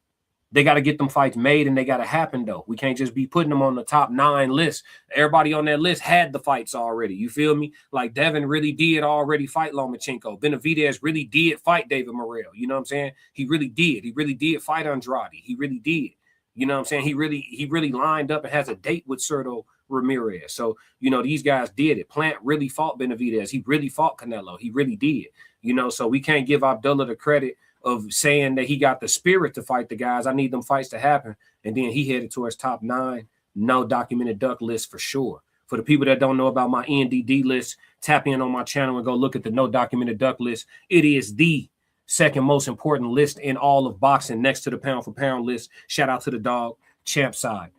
They got to get them fights made, and they got to happen, though. We can't just be putting them on the top 9 list. Everybody on that list had the fights already. You feel me? Like Devin really did already fight Lomachenko. Benavidez really did fight David Morrell. You know what I'm saying? He really did. He really did fight Andrade. He really did. You know what I'm saying? He really lined up and has a date with Sergio Ramirez. So, you know, these guys did it. Plant really fought Benavidez. He really fought Canelo. He really did. You know, so we can't give Abdullah the credit of saying that he got the spirit to fight the guys. I need them fights to happen. And then he headed towards top 9. No documented duck list for sure. For the people that don't know about my NDD list, tap in on my channel and go look at the no documented duck list. It is the second most important list in all of boxing, next to the pound for pound list. Shout out to the dog. Champ side.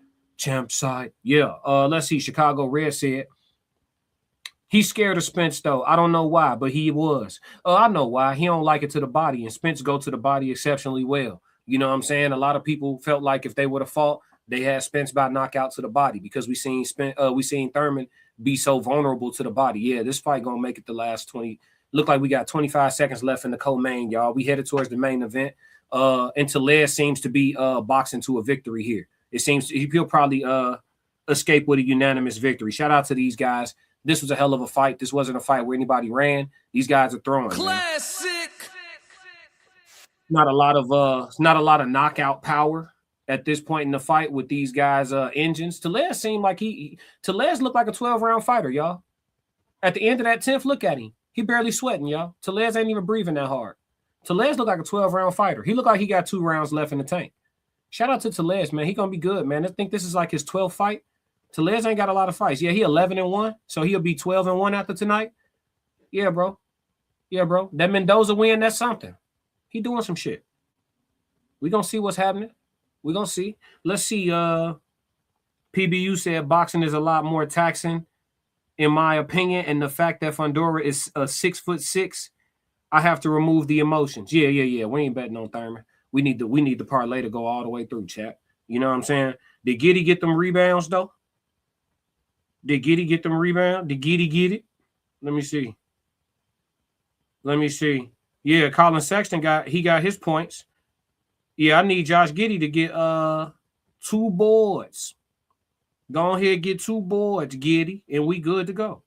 Yeah. Let's see. Chicago Red said he's scared of Spence, though. I don't know why, but he was. I know why. He don't like it to the body, and Spence go to the body exceptionally well. You know what I'm saying? A lot of people felt like if they would have fought, they had Spence by knockout to the body because we seen Thurman be so vulnerable to the body. Yeah, this fight gonna make it the last 20. Look like we got 25 seconds left in the co-main, y'all. We headed towards the main event. And Tellez seems to be boxing to a victory here. It seems he'll probably escape with a unanimous victory. Shout out to these guys. This was a hell of a fight. This wasn't a fight where anybody ran. These guys are throwing. Classic. Man. Not a lot of knockout power at this point in the fight with these guys' engines. Tellez seemed like Tellez looked like a 12-round fighter, y'all. At the end of that 10th, look at him. He barely sweating, y'all. Tellez ain't even breathing that hard. Tellez looked like a 12-round fighter. He looked like he got 2 rounds left in the tank. Shout out to Tellez, man. He gonna be good, man. I think this is like his 12th fight. Tellez ain't got a lot of fights. Yeah, he 11-1, so he'll be 12-1 after tonight. Yeah, bro. That Mendoza win, that's something. He doing some shit. We gonna see what's happening. We gonna see. Let's see. PBU said boxing is a lot more taxing, in my opinion, and the fact that Fundora is 6'6", I have to remove the emotions. Yeah. We ain't betting on Thurman. We need the parlay to go all the way through, chat. You know what I'm saying? Did Giddy get them rebounds though? Did Giddy get them rebounds? Did Giddy get it? Let me see. Yeah, Colin Sexton got his points. Yeah, I need Josh Giddy to get 2 boards. Go ahead, get 2 boards, Giddy, and we good to go.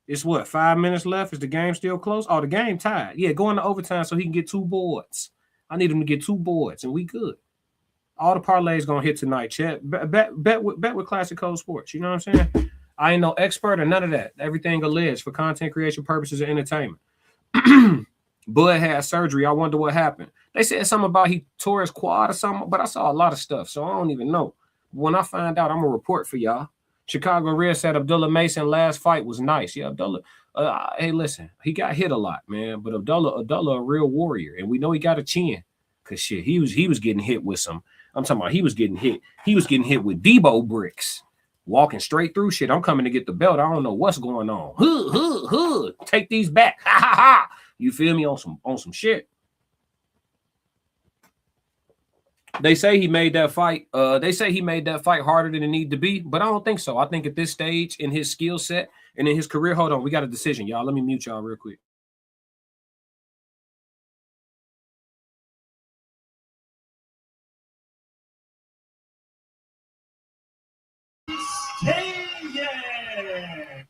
It's what, 5 minutes left? Is the game still close? Oh, the game tied. Yeah, go into overtime so he can get 2 boards. I need him to get 2 boards, and we good. All the parlays gonna hit tonight, chat. Bet with Classic Code Sports. You know what I'm saying? I ain't no expert or none of that. Everything alleged for content creation purposes and entertainment. Bud had surgery. I wonder what happened. They said something about he tore his quad or something, but I saw a lot of stuff, so I don't even know. When I find out, I'm gonna report for y'all. Chicago Red said Abdullah Mason last fight was nice. Yeah, Abdullah. Hey, listen, he got hit a lot, man. But Abdullah a real warrior, and we know he got a chin. Cause shit, he was getting hit with some. I'm talking about he was getting hit. He was getting hit with Debo bricks, walking straight through shit. I'm coming to get the belt. I don't know what's going on. Hood. Take these back. Ha ha ha. You feel me on some shit. They say he made that fight. They say he made that fight harder than it needed to be, but I don't think so. I think at this stage in his skill set and in his career, hold on, we got a decision, y'all. Let me mute y'all real quick.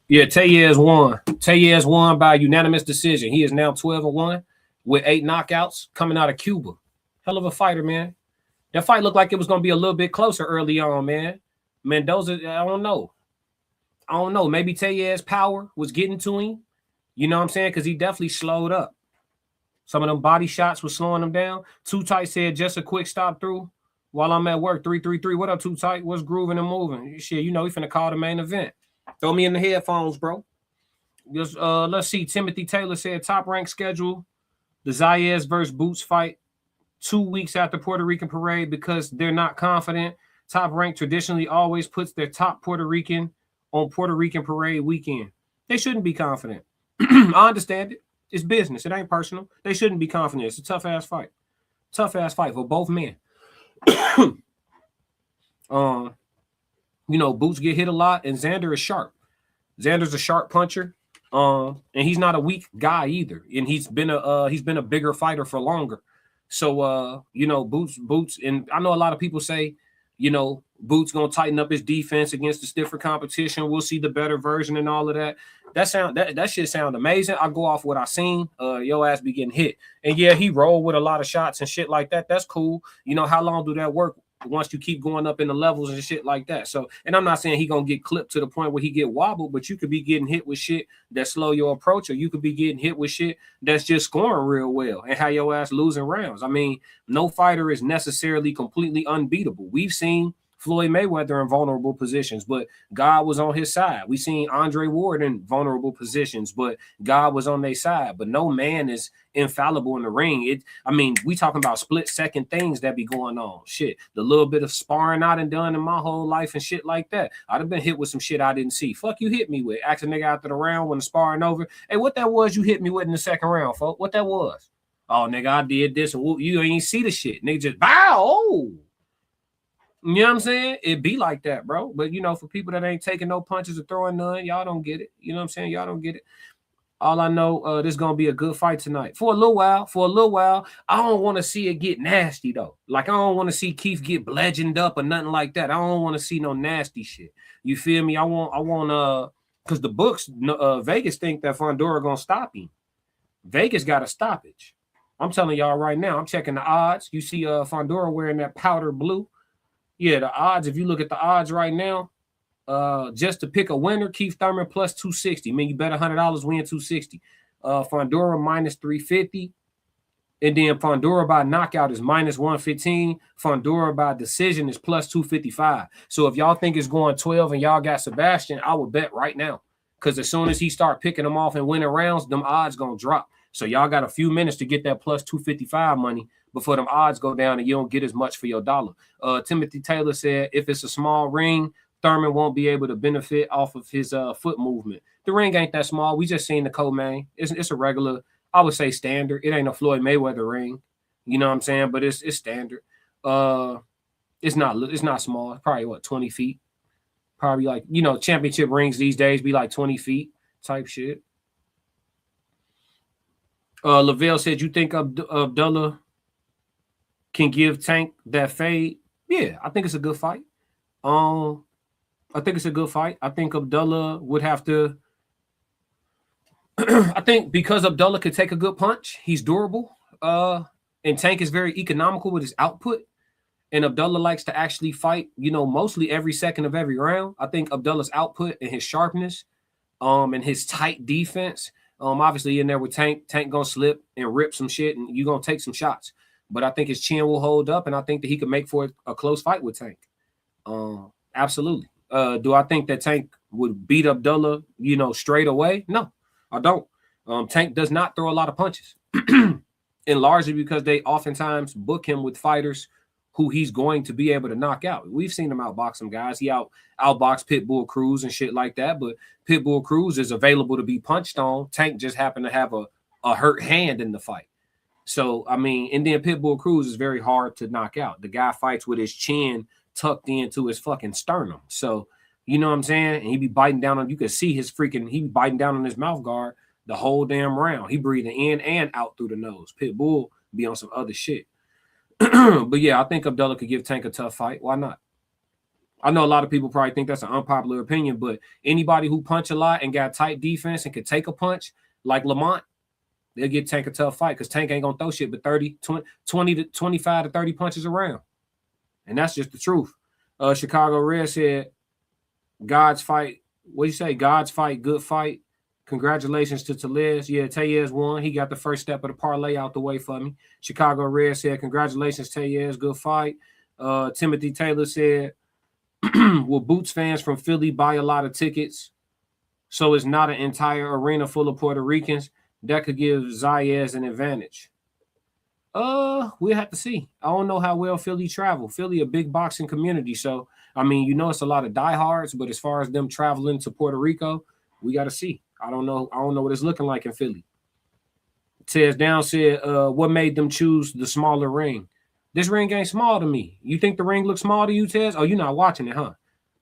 Yeah, Tellez won. Tellez won by unanimous decision. He is now 12-1 with 8 knockouts coming out of Cuba. Hell of a fighter, man. That fight looked like it was going to be a little bit closer early on, man. Mendoza, I don't know. Maybe Tellez's power was getting to him. You know what I'm saying? Because he definitely slowed up. Some of them body shots were slowing him down. Too Tight said just a quick stop through while I'm at work. 333. What up, Too Tight? What's grooving and moving? Shit, you know, he finna call the main event. Throw me in the headphones, bro. Just, let's see. Timothy Taylor said top rank schedule. The Zayas versus Boots fight 2 weeks after Puerto Rican parade because they're not confident. Top rank traditionally always puts their top Puerto Rican on Puerto Rican parade weekend. They shouldn't be confident. I understand it. It's business. It ain't personal. They shouldn't be confident. It's a tough-ass fight. Tough-ass fight for both men. You know, Boots get hit a lot, and Xander is sharp. Xander's a sharp puncher, and he's not a weak guy either. And he's been a bigger fighter for longer. So Boots, and I know a lot of people say, Boots gonna tighten up his defense against the stiffer competition. We'll see the better version and all of that. That shit sound amazing. I go off what I seen. Your ass be getting hit. And yeah, he rolled with a lot of shots and shit like that. That's cool. How long do that work once you keep going up in the levels and shit like that? So, and I'm not saying he gonna get clipped to the point where he get wobbled, but you could be getting hit with shit that slow your approach, or you could be getting hit with shit that's just scoring real well and have your ass losing rounds. I mean, no fighter is necessarily completely unbeatable. We've seen Floyd Mayweather in vulnerable positions, but God was on his side. We seen Andre Ward in vulnerable positions, but God was on their side. But no man is infallible in the ring. We talking about split second things that be going on. Shit, the little bit of sparring I done done in my whole life and shit like that. I'd have been hit with some shit I didn't see. Fuck you hit me with. Ask a nigga after the round when the sparring over. Hey, what that was you hit me with in the second round, folks? What that was? Oh, nigga, I did this. And you ain't see the shit. Nigga just bow. Oh. You know what I'm saying? It be like that, bro. But, for people that ain't taking no punches or throwing none, y'all don't get it. You know what I'm saying? Y'all don't get it. All I know, this is going to be a good fight tonight. For a little while, I don't want to see it get nasty, though. Like, I don't want to see Keith get bludgeoned up or nothing like that. I don't want to see no nasty shit. You feel me? I want, because the books, Vegas think that Fundora going to stop him. Vegas got a stoppage. I'm telling y'all right now, I'm checking the odds. You see Fundora wearing that powder blue. Yeah, the odds, if you look at the odds right now, just to pick a winner, Keith Thurman plus 260. I mean, you bet $100, win 260. Fundora minus 350. And then Fundora by knockout is minus 115. Fundora by decision is plus 255. So if y'all think it's going 12 and y'all got Sebastian, I would bet right now. Because as soon as he start picking them off and winning rounds, them odds going to drop. So y'all got a few minutes to get that plus 255 money before them odds go down and you don't get as much for your dollar. Timothy Taylor said, if it's a small ring, Thurman won't be able to benefit off of his foot movement. The ring ain't that small. We just seen the co-main. It's a regular, I would say standard. It ain't a Floyd Mayweather ring. You know what I'm saying? But it's standard. It's not small. It's probably, 20 feet? Probably like, championship rings these days be like 20 feet type shit. Lavelle said, you think Abdullah can give Tank that fade? Yeah, I think it's a good fight. I think Abdullah would have to. I think because Abdullah could take a good punch, he's durable. And Tank is very economical with his output. And Abdullah likes to actually fight, mostly every second of every round. I think Abdullah's output and his sharpness, and his tight defense. Obviously in there with Tank gonna slip and rip some shit, and you're gonna take some shots. But I think his chin will hold up, and I think that he could make for a close fight with Tank. Absolutely. Do I think that Tank would beat Abdullah, straight away? No, I don't. Tank does not throw a lot of punches, and largely because they oftentimes book him with fighters who he's going to be able to knock out. We've seen him outbox some guys. He outboxed Pitbull Cruz and shit like that, but Pitbull Cruz is available to be punched on. Tank just happened to have a hurt hand in the fight. So, and then Pitbull Cruz is very hard to knock out. The guy fights with his chin tucked into his fucking sternum. So, you know what I'm saying? And he be biting down on, you can see he be biting down on his mouth guard the whole damn round. He breathing in and out through the nose. Pitbull be on some other shit. But yeah, I think Abdullah could give Tank a tough fight. Why not? I know a lot of people probably think that's an unpopular opinion, but anybody who punch a lot and got tight defense and could take a punch, like Lamont, they'll give Tank a tough fight because Tank ain't going to throw shit but 20 to 25 to 30 punches around. And that's just the truth. Chicago Red said, God's fight. What do you say? God's fight, good fight. Congratulations to Tellez. Yeah, Tellez won. He got the first step of the parlay out the way for me. Chicago Red said, congratulations, Tellez. Good fight. Timothy Taylor said, will Boots fans from Philly buy a lot of tickets so it's not an entire arena full of Puerto Ricans? That could give Zayez an advantage. We'll have to see. I don't know how well Philly travel. Philly a big boxing community, so it's a lot of diehards, but as far as them traveling to Puerto Rico, we got to see. I don't know what it's looking like in Philly. Tez Down said, what made them choose the smaller ring? This ring ain't small to me. You think the ring looks small to you, Tez? Oh, you're not watching it, huh?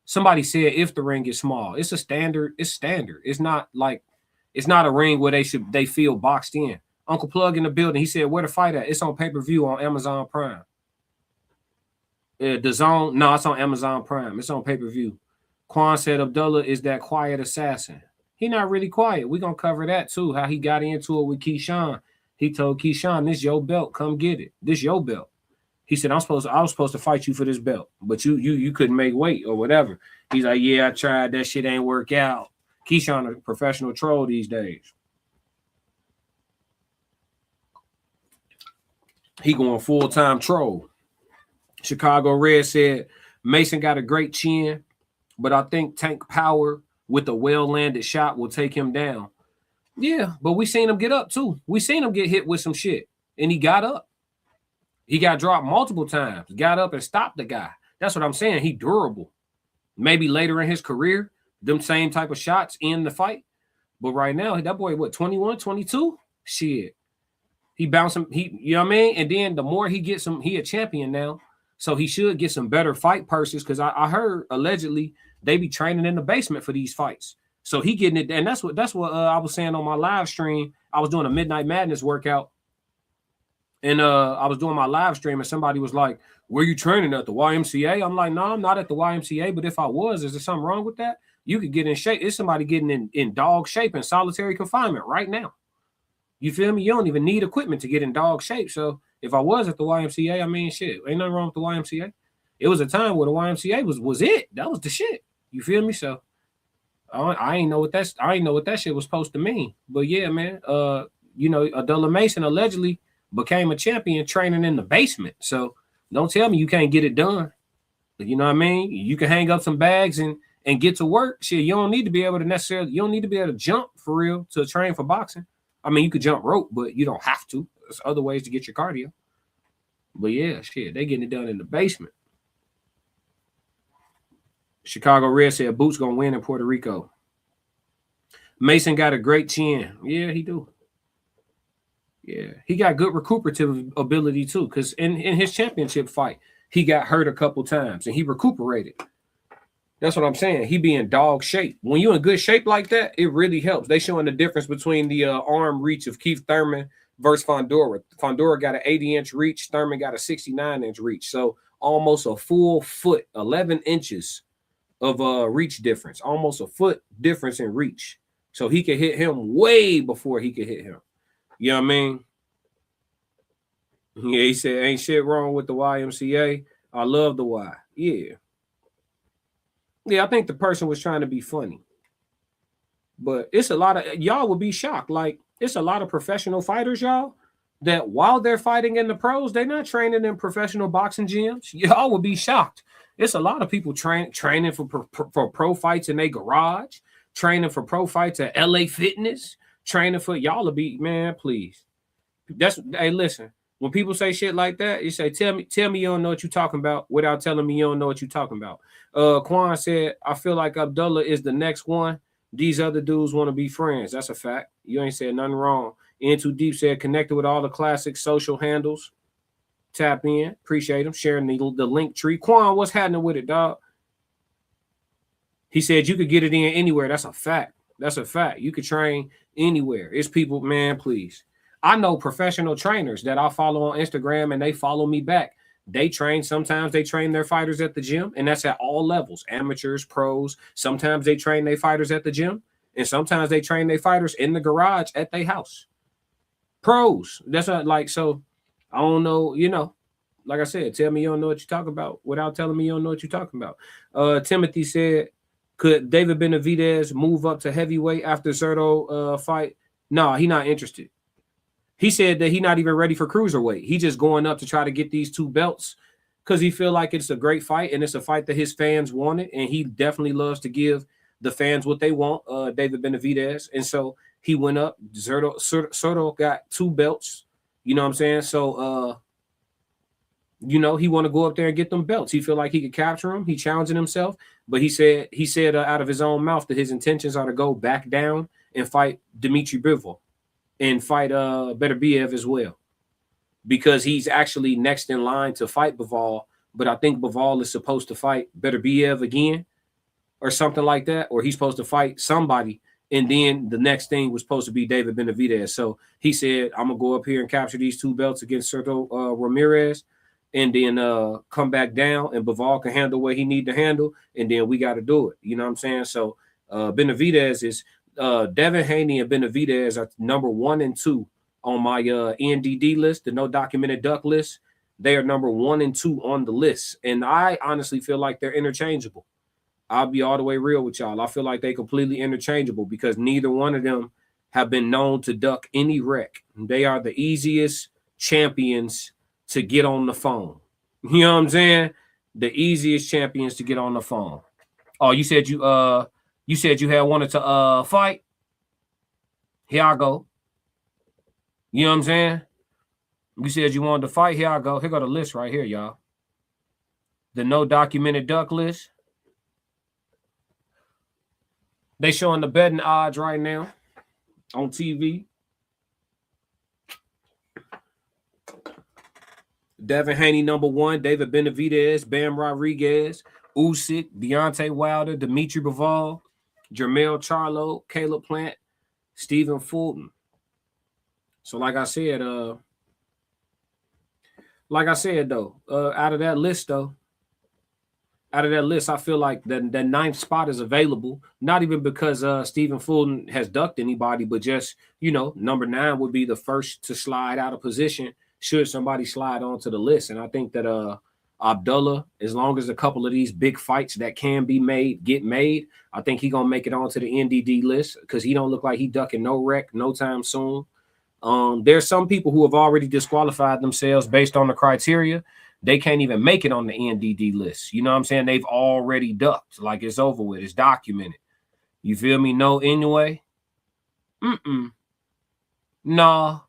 Somebody said if the ring is small. It's a standard. It's standard. It's not a ring where they feel boxed in. Uncle Plug in the building. He said, where to fight at? It's on pay-per-view on Amazon Prime. The Zone, no, it's on Amazon Prime. It's on pay-per-view. Quan said Abdullah is that quiet assassin. He not really quiet. We're going to cover that too, how he got into it with Keyshawn. He told Keyshawn, this your belt. Come get it. This your belt. He said, I was supposed to fight you for this belt, but you couldn't make weight or whatever. He's like, yeah, I tried. That shit ain't work out. Keyshawn a professional troll these days. He going full-time troll. Chicago Red said, Mason got a great chin, but I think Tank Power with a well-landed shot will take him down. Yeah, but we seen him get up too. We seen him get hit with some shit, and he got up. He got dropped multiple times, got up and stopped the guy. That's what I'm saying. He durable. Maybe later in his career, them same type of shots in the fight. But right now, that boy, what, 21, 22? Shit. He bouncing, you know what I mean? And then the more he gets some, he a champion now. So he should get some better fight purses because I heard allegedly they be training in the basement for these fights. So he getting it, and that's what I was saying on my live stream. I was doing a Midnight Madness workout, and I was doing my live stream, and somebody was like, "Where you training at the YMCA?" I'm like, "No, I'm not at the YMCA, but if I was, is there something wrong with that? You could get in shape. It's somebody getting in dog shape in solitary confinement right now. You feel me? You don't even need equipment to get in dog shape. So if I was at the YMCA, I mean, shit, ain't nothing wrong with the YMCA. It was a time where the YMCA was it. That was the shit. You feel me? So I ain't know what that shit was supposed to mean. But yeah, man, Abdullah Mason allegedly became a champion training in the basement. So don't tell me you can't get it done. You know what I mean? You can hang up some bags and get to work. Shit, you don't need to be able to jump for real to train for boxing. I mean, you could jump rope, but you don't have to. There's other ways to get your cardio. But yeah, shit, they getting it done in the basement. Chicago Red said Boots gonna win in Puerto Rico. Mason got a great chin. Yeah, he do. Yeah, he got good recuperative ability too. Because in his championship fight, he got hurt a couple times and he recuperated. That's what I'm saying. He be in dog shape. When you in good shape like that, it really helps. They showing the difference between the arm reach of Keith Thurman versus Fundora. Fundora got an 80-inch reach. Thurman got a 69-inch reach. So almost a full foot, 11 inches of reach difference. Almost a foot difference in reach. So he could hit him way before he could hit him. You know what I mean? Yeah, he said, ain't shit wrong with the YMCA. I love the Y. Yeah. Yeah, I think the person was trying to be funny. But it's a lot of, y'all will be shocked. Like, it's a lot of professional fighters, y'all, that while they're fighting in the pros, they're not training in professional boxing gyms. Y'all will be shocked. It's a lot of people training for pro fights in their garage, training for pro fights at LA Fitness, training for, y'all will be, man, please. Hey, listen. When people say shit like that, you say, tell me you don't know what you're talking about without telling me you don't know what you're talking about. Quan said, I feel like Abdullah is the next one. These other dudes want to be friends. That's a fact. You ain't said nothing wrong. In Too Deep said, connected with all the classic social handles. Tap in. Appreciate them. Sharing the link tree. Quan, what's happening with it, dog? He said you could get it in anywhere. That's a fact. That's a fact. You could train anywhere. It's people, man, please. I know professional trainers that I follow on Instagram and they follow me back. They train. Sometimes they train their fighters at the gym, and that's at all levels, amateurs, pros. Sometimes they train their fighters at the gym, and sometimes they train their fighters in the garage at their house. Pros. That's not like, so I don't know, like I said, tell me you don't know what you're talking about without telling me you don't know what you're talking about. Timothy said, could David Benavidez move up to heavyweight after Zerto fight? No, he not interested. He said that he's not even ready for cruiserweight. He just going up to try to get these two belts because he feel like it's a great fight and it's a fight that his fans wanted, and he definitely loves to give the fans what they want, David Benavidez. And so he went up. Soto got two belts. You know what I'm saying? So, he want to go up there and get them belts. He feel like he could capture them. He challenging himself. But he said out of his own mouth that his intentions are to go back down and fight Dmitry Bivol. And fight Beterbiev as well, because he's actually next in line to fight Bivol. But I think Bivol is supposed to fight Beterbiev again or something like that, or he's supposed to fight somebody And then the next thing was supposed to be David Benavidez. So he said, I'm going to go up here and capture these 2 belts against Sergio Ramirez and then come back down, and Bivol can handle what he need to handle, and then we got to do it. You know what I'm saying? So Benavidez is Devin Haney and Benavidez are number 1 and 2 on my NDD list, the no documented duck list. They are number 1 and 2 on the list. And I honestly feel like they're interchangeable. I'll be all the way real with y'all. I feel like they completely interchangeable because neither one of them have been known to duck any wreck. They are the easiest champions to get on the phone. You know what I'm saying? The easiest champions to get on the phone. Oh, you said you had wanted to fight? Here I go. You know what I'm saying? You said you wanted to fight. Here I go. Here go the list right here, y'all. The no documented duck list. They showing the betting odds right now on TV. Devin Haney, number 1. David Benavidez, Bam Rodriguez, Usyk, Deontay Wilder, Dimitri Bivol, Jermell Charlo, Caleb Plant, Stephen Fulton. So like I said, though, out of that list, I feel like that 9th spot is available. Not even because Stephen Fulton has ducked anybody, but just, number 9 would be the first to slide out of position should somebody slide onto the list. And I think that Abdullah, as long as a couple of these big fights that can be made get made, I think he's going to make it onto the NDD list because he don't look like he ducking no wreck no time soon. There's some people who have already disqualified themselves based on the criteria. They can't even make it on the NDD list. You know what I'm saying? They've already ducked. Like, it's over with. It's documented. You feel me? No, anyway. Nah.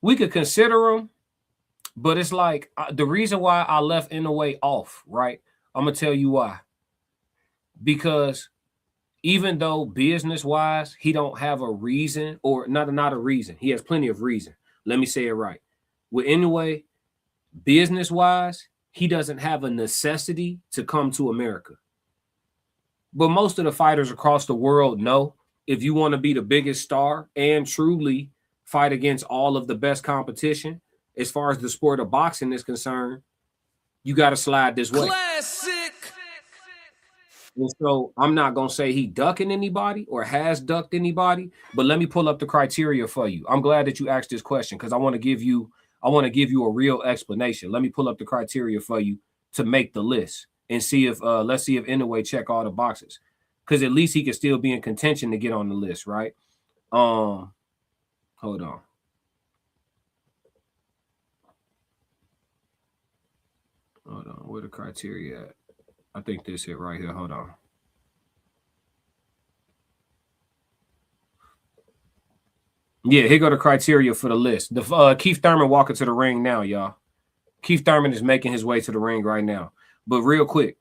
We could consider them, but it's like the reason why I left Inoue off, right? I'm going to tell you why. Because even though business-wise, he don't have a reason, or not a reason. He has plenty of reason. Let me say it right. With Inoue, business-wise, he doesn't have a necessity to come to America. But most of the fighters across the world know if you want to be the biggest star and truly fight against all of the best competition, as far as the sport of boxing is concerned, you got to slide this way. Classic. And so I'm not going to say he ducking anybody or has ducked anybody, but let me pull up the criteria for you. I'm glad that you asked this question because I want to give you a real explanation. Let me pull up the criteria for you to make the list and see if let's see if Inoue check all the boxes, because at least he can still be in contention to get on the list, right? Hold on. Where the criteria at? I think this it right here. Hold on. Yeah, here go the criteria for the list. The Keith Thurman walking to the ring now, y'all. Keith Thurman is making his way to the ring right now. But real quick.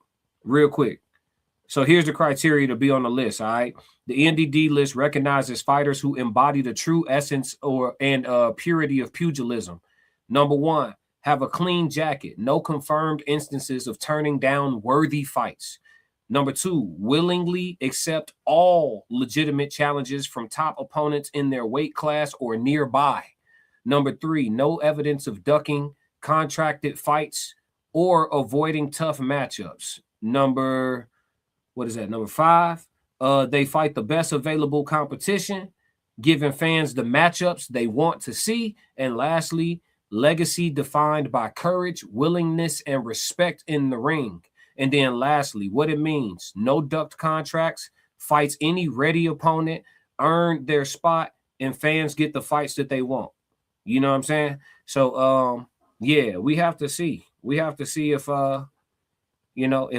So here's the criteria to be on the list, all right? The NDD list recognizes fighters who embody the true essence and purity of pugilism. Number 1, have a clean jacket, no confirmed instances of turning down worthy fights. Number 2, willingly accept all legitimate challenges from top opponents in their weight class or nearby. Number 3, no evidence of ducking contracted fights or avoiding tough matchups. Number 5, they fight the best available competition, giving fans the matchups they want to see. And lastly, legacy defined by courage, willingness, and respect in the ring. And then lastly, what it means: no ducked contracts, fights any ready opponent, earn their spot, and fans get the fights that they want. You know what I'm saying? So, yeah, we have to see. We have to see if, if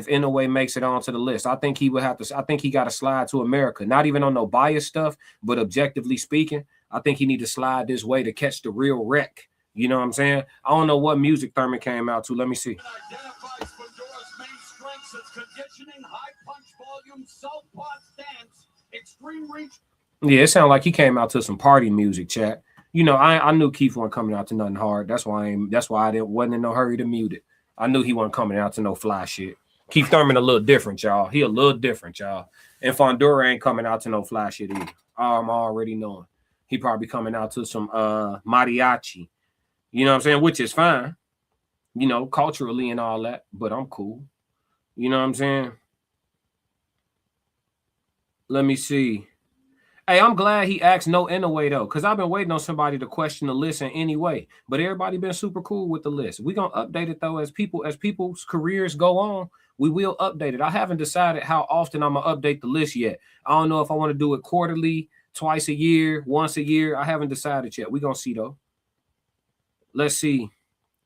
Inoue makes it onto the list. I think he would have to. I think he got to slide to America. Not even on no bias stuff, but objectively speaking, I think he need to slide this way to catch the real wreck. You know what I'm saying? I don't know what music Thurman came out to. Let me see. Identifies Fundora's main strengths as conditioning, high punch volume, southpaw stance, extreme reach. Yeah, it sounded like he came out to some party music, chat. I knew Keith wasn't coming out to nothing hard. That's why I wasn't in no hurry to mute it. I knew he wasn't coming out to no fly shit. Keith Thurman a little different, y'all. He a little different, y'all. And Fundora ain't coming out to no fly shit either. I'm already knowing. He probably coming out to some mariachi. You know what I'm saying? Which is fine. You know, culturally and all that. But I'm cool. You know what I'm saying? Let me see. Hey, I'm glad he asked no anyway though, because I've been waiting on somebody to question the list in any way. But everybody been super cool with the list. We're gonna update it though as people's careers go on. We will update it. I haven't decided how often I'm gonna update the list yet. I don't know if I want to do it quarterly, twice a year, once a year. I haven't decided yet. We're gonna see though. Let's see.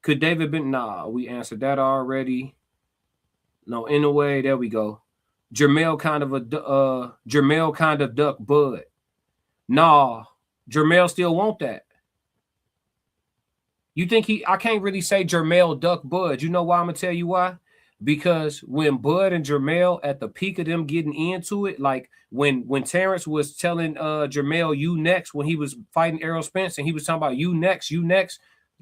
Could David been? Nah, we answered that already. No, anyway, there we go. Jermel kind of duck Bud. Nah, Jermel still want that. You think I can't really say Jermel duck Bud. You know why? I'm gonna tell you why. Because when Bud and Jermel at the peak of them getting into it, like when Terrence was telling Jermel, you next, when he was fighting Errol Spence and he was talking about you next,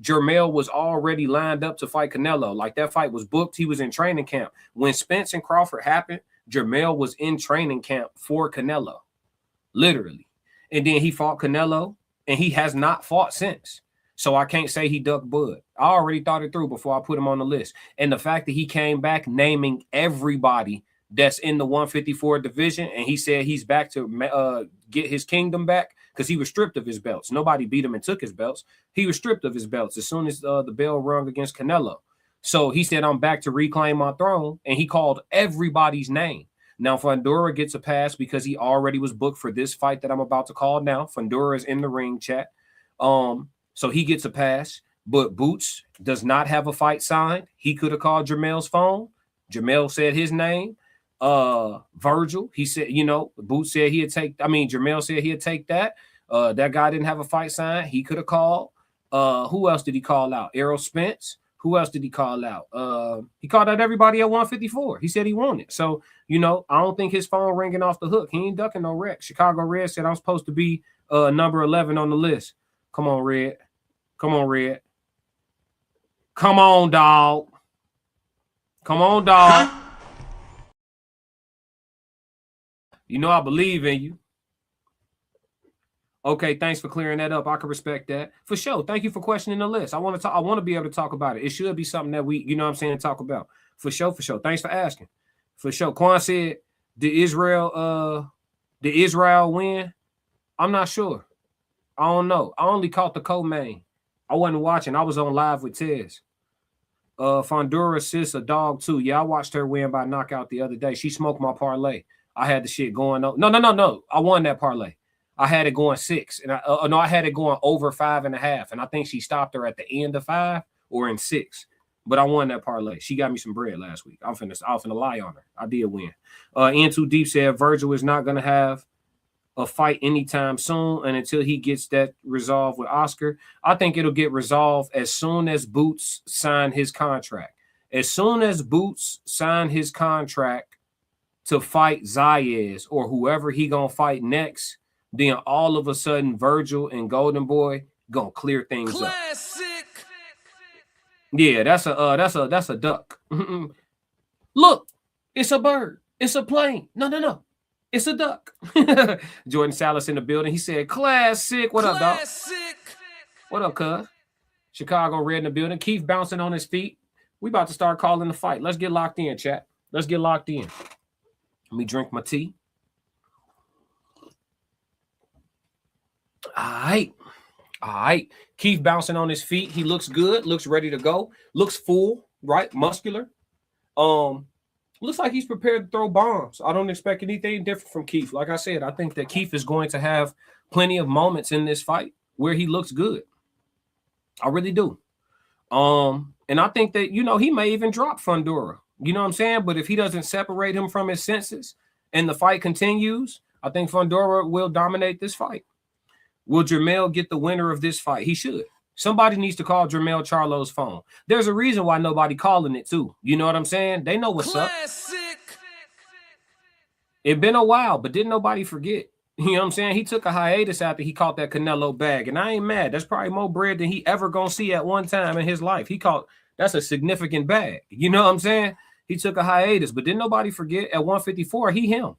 Jermel was already lined up to fight Canelo. Like that fight was booked. He was in training camp. When Spence and Crawford happened, Jermel was in training camp for Canelo. Literally. And then he fought Canelo, and he has not fought since. So I can't say he ducked Bud. I already thought it through before I put him on the list. And the fact that he came back naming everybody that's in the 154 division, and he said he's back to get his kingdom back because he was stripped of his belts. Nobody beat him and took his belts. He was stripped of his belts as soon as the bell rung against Canelo. So he said, I'm back to reclaim my throne, and he called everybody's name. Now, Fundora gets a pass because he already was booked for this fight that I'm about to call now. Fundora is in the ring, chat. So he gets a pass, but Boots does not have a fight signed. He could have called Jermel's phone. Jermel said his name. Virgil, he said, Boots said Jermel said he'd take that. That guy didn't have a fight signed. He could have called. Who else did he call out? Errol Spence. Who else did he call out? He called out everybody at 154. He said he wanted. So, I don't think his phone ringing off the hook. He ain't ducking no wreck. Chicago Red said I'm supposed to be number 11 on the list. Come on, Red. Come on, Red. Come on, dog. Come on, dog. I believe in you. Okay, thanks for clearing that up. I can respect that. For sure. Thank you for questioning the list. I want to be able to talk about it. It should be something that we, talk about. For sure, for sure. Thanks for asking. For sure. Quan said, did Israel win? I'm not sure. I don't know. I only caught the co-main. I wasn't watching. I was on live with Tez. Fundora sis a dog too. Yeah, I watched her win by knockout the other day. She smoked my parlay. I had the shit going on. No. I won that parlay. I had it going 6, and I had it going over 5.5, and I think she stopped her at the end of 5 or in 6. But I won that parlay. She got me some bread last week. I'm finna lie on her. I did win. In Too Deep said Virgil is not gonna have a fight anytime soon, and until he gets that resolved with Oscar. I think it'll get resolved as soon as Boots sign his contract. As soon as Boots sign his contract to fight Zayas or whoever he gonna fight next, then all of a sudden Virgil and Golden Boy gonna clear things Classic. Up. Yeah, that's a duck. Look, it's a bird. It's a plane. No. It's a duck. Jordan Salas in the building. He said, classic. What up, dog? What up, cuz? Chicago Red in the building. Keith bouncing on his feet. We about to start calling the fight. Let's get locked in, chat. Let's get locked in. Let me drink my tea. All right. Keith bouncing on his feet. He looks good. Looks ready to go. Looks full, right? Muscular. Looks like he's prepared to throw bombs. I don't expect anything different from Keith. Like I said, I think that Keith is going to have plenty of moments in this fight where he looks good. I really do. And I think that, he may even drop Fundora. You know what I'm saying? But if he doesn't separate him from his senses and the fight continues, I think Fundora will dominate this fight. Will Jermel get the winner of this fight? He should. Somebody needs to call Jermel Charlo's phone. There's a reason why nobody calling it too. You know what I'm saying? They know what's Classic. Up. It been a while, but didn't nobody forget? You know what I'm saying? He took a hiatus after he caught that Canelo bag, and I ain't mad. That's probably more bread than he ever gonna see at one time in his life. That's a significant bag. You know what I'm saying? He took a hiatus, but didn't nobody forget at 154, he him.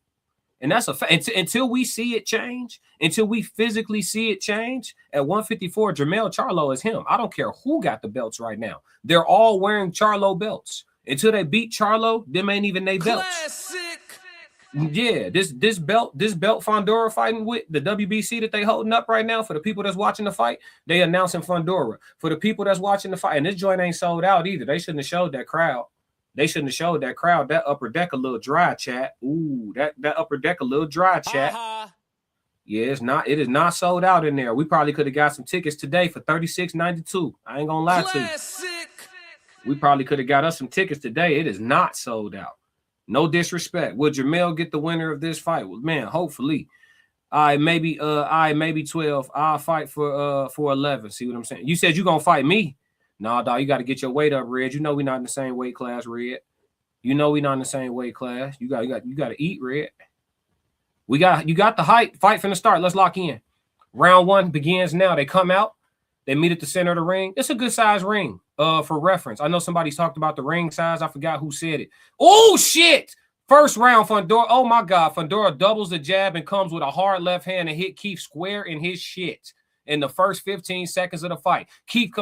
And that's a fact. Until we see it change, until we physically see it change, at 154, Jermell Charlo is him. I don't care who got the belts right now. They're all wearing Charlo belts. Until they beat Charlo, them ain't even they belts. Classic. Yeah, this belt Fundora fighting with, the WBC that they holding up right now, for the people that's watching the fight, they announcing Fundora. For the people that's watching the fight, and this joint ain't sold out either. They shouldn't have showed that crowd. They shouldn't have showed that crowd. That upper deck a little dry, chat. Ooh, that upper deck a little dry, chat. Yeah, it is not sold out in there. We probably could have got some tickets today for $36.92. I ain't gonna lie to you. We probably could have got us some tickets today. It is not sold out. No disrespect. Will Jermell get the winner of this fight? Well, man, hopefully. Maybe 12. I'll fight for 11. See what I'm saying? You said you gonna fight me. Nah, dog, you got to get your weight up, Red. You know we're not in the same weight class, Red. You know we're not in the same weight class. You got to eat, Red. You got the height. Fight from the start. Let's lock in. Round 1 begins now. They come out. They meet at the center of the ring. It's a good size ring. For reference, I know somebody's talked about the ring size. I forgot who said it. Oh shit! First round, Fundora. Oh my God, Fundora doubles the jab and comes with a hard left hand and hit Keith square in his shit. In the first 15 seconds of the fight, Keith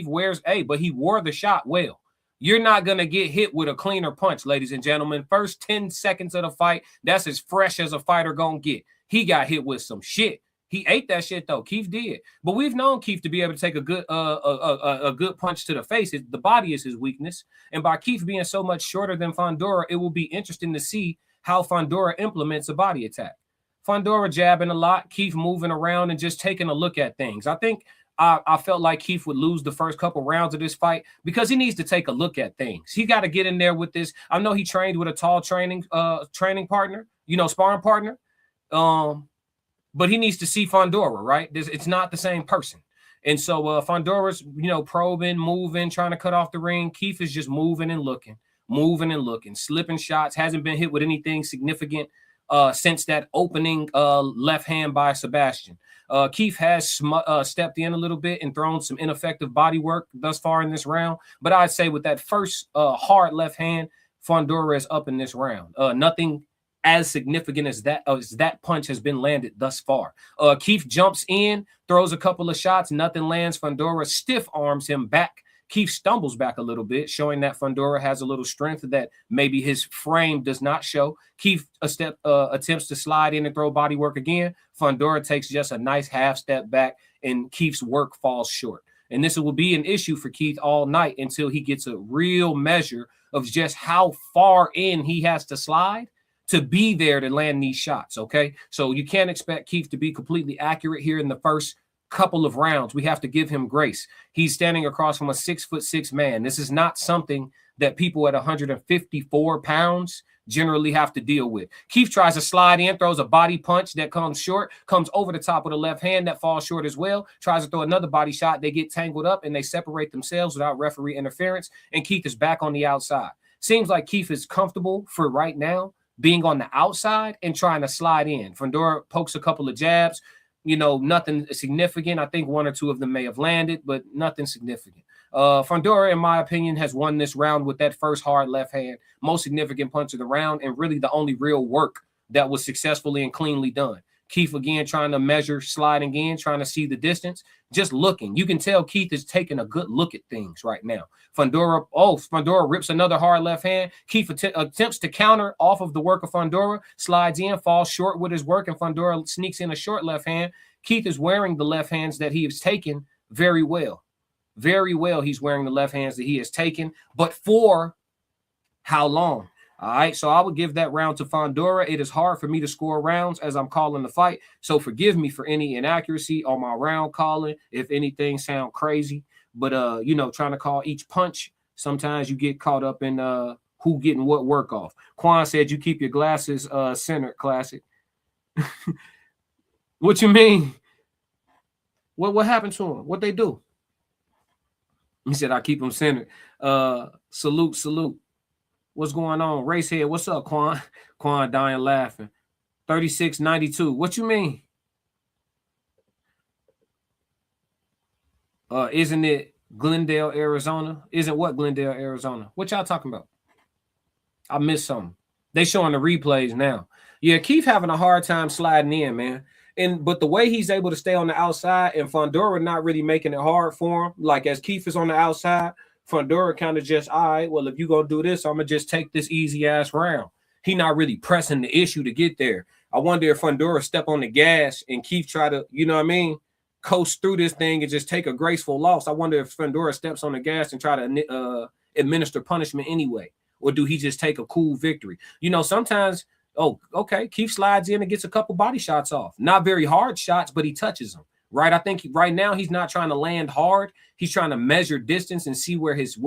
wears but he wore the shot well. You're not going to get hit with a cleaner punch, ladies and gentlemen. First 10 seconds of the fight, that's as fresh as a fighter going to get. He got hit with some shit. He ate that shit, though. Keith did. But we've known Keith to be able to take a good punch to the face. The body is his weakness. And by Keith being so much shorter than Fundora, it will be interesting to see how Fundora implements a body attack. Fundora jabbing a lot, Keith moving around and just taking a look at things. I think I felt like Keith would lose the first couple rounds of this fight because he needs to take a look at things. He got to get in there with this. I know he trained with a tall training partner, sparring partner. But he needs to see Fundora, right? It's not the same person. And so Fundora's, probing, moving, trying to cut off the ring. Keith is just moving and looking, slipping shots, hasn't been hit with anything significant since that opening left hand by Sebastian. Keith has stepped in a little bit and thrown some ineffective body work thus far in this round. But I'd say with that first hard left hand, Fundora is up in this round. Nothing as significant as that punch has been landed thus far. Keith jumps in, throws a couple of shots, nothing lands. Fundora stiff arms him back. Keith stumbles back a little bit, showing that Fundora has a little strength that maybe his frame does not show. Keith attempts to slide in and throw body work again. Fundora takes just a nice half step back, and Keith's work falls short. And this will be an issue for Keith all night until he gets a real measure of just how far in he has to slide to be there to land these shots, okay? So you can't expect Keith to be completely accurate here in the first couple of rounds. We have to give him grace. He's standing across from a 6'6" man. This is not something that people at 154 pounds generally have to deal with. Keith tries to slide in, throws a body punch that comes short, comes over the top of the left hand that falls short as well, tries to throw another body shot. They get tangled up and they separate themselves without referee interference, and Keith is back on the outside. Seems like Keith is comfortable for right now being on the outside and trying to slide in. Fundora pokes a couple of jabs, nothing significant. I think one or two of them may have landed, but nothing significant. Fundora, in my opinion, has won this round with that first hard left hand, most significant punch of the round, and really the only real work that was successfully and cleanly done. Keith again trying to measure, sliding in, trying to see the distance, just looking. You can tell Keith is taking a good look at things right now. Fundora rips another hard left hand. Keith attempts to counter off of the work of Fundora, slides in, falls short with his work, and Fundora sneaks in a short left hand. Keith is wearing the left hands that he has taken very well. Very well, he's wearing the left hands that he has taken, but for how long? All right, so I would give that round to Fundora. It is hard for me to score rounds as I'm calling the fight, so forgive me for any inaccuracy on my round calling if anything sound crazy. But trying to call each punch, sometimes you get caught up in who getting what work off. Quan said you keep your glasses centered, classic. What you mean? What happened to him? What they do? He said I keep them centered. Salute. What's going on? Racehead, what's up, Quan? Quan dying laughing. 36.92. What you mean? Isn't it Glendale, Arizona? Isn't what Glendale, Arizona? What y'all talking about? I missed something. They showing the replays now. Yeah, Keith having a hard time sliding in, man. But the way he's able to stay on the outside and Fundora not really making it hard for him, like as Keith is on the outside, Fundora kind of just, all right, well, if you gonna do this, I'm gonna just take this easy ass round. He not really pressing the issue to get there. I wonder if Fundora step on the gas and Keith try to, you know what I mean, coast through this thing and just take a graceful loss. I wonder if Fundora steps on the gas and try to administer punishment anyway, or do he just take a cool victory? You know, sometimes. Oh, okay. Keith slides in and gets a couple body shots off. Not very hard shots, but he touches them. Right. I think right now he's not trying to land hard. He's trying to measure distance and see where his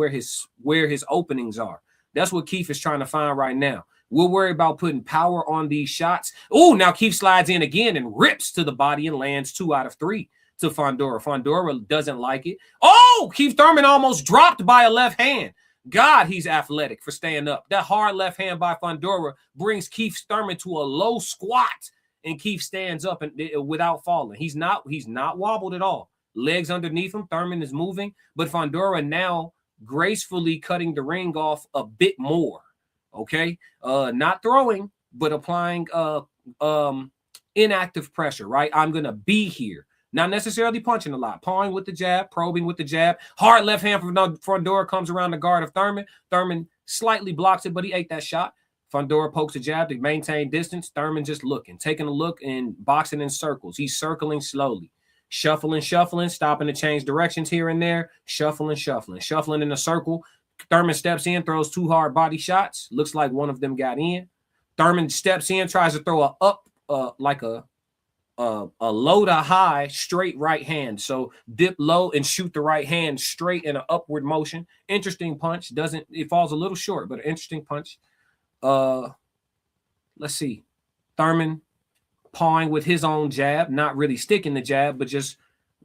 openings are. That's what Keith is trying to find right now. We'll worry about putting power on these shots. Oh, now Keith slides in again and rips to the body and lands 2 out of 3 to Fundora. Fundora doesn't like it. Oh, Keith Thurman almost dropped by a left hand. God, he's athletic for staying up. That hard left hand by Fundora brings Keith Thurman to a low squat, and Keith stands up and without falling. He's not wobbled at all. Legs underneath him. Thurman is moving, but Fundora now gracefully cutting the ring off a bit more. Okay, not throwing, but applying inactive pressure. Right, I'm gonna be here. Not necessarily punching a lot. Pawing with the jab, probing with the jab. Hard left hand from Fundora comes around the guard of Thurman. Thurman slightly blocks it, but he ate that shot. Fundora pokes a jab to maintain distance. Thurman just looking, taking a look and boxing in circles. He's circling slowly. Shuffling, stopping to change directions here and there. Shuffling in a circle. Thurman steps in, throws 2 hard body shots. Looks like one of them got in. Thurman steps in, tries to throw a up, like a low to high straight right hand. So dip low and shoot the right hand straight in an upward motion. Interesting punch. It falls a little short, but an interesting punch. Let's see. Thurman pawing with his own jab, not really sticking the jab, but just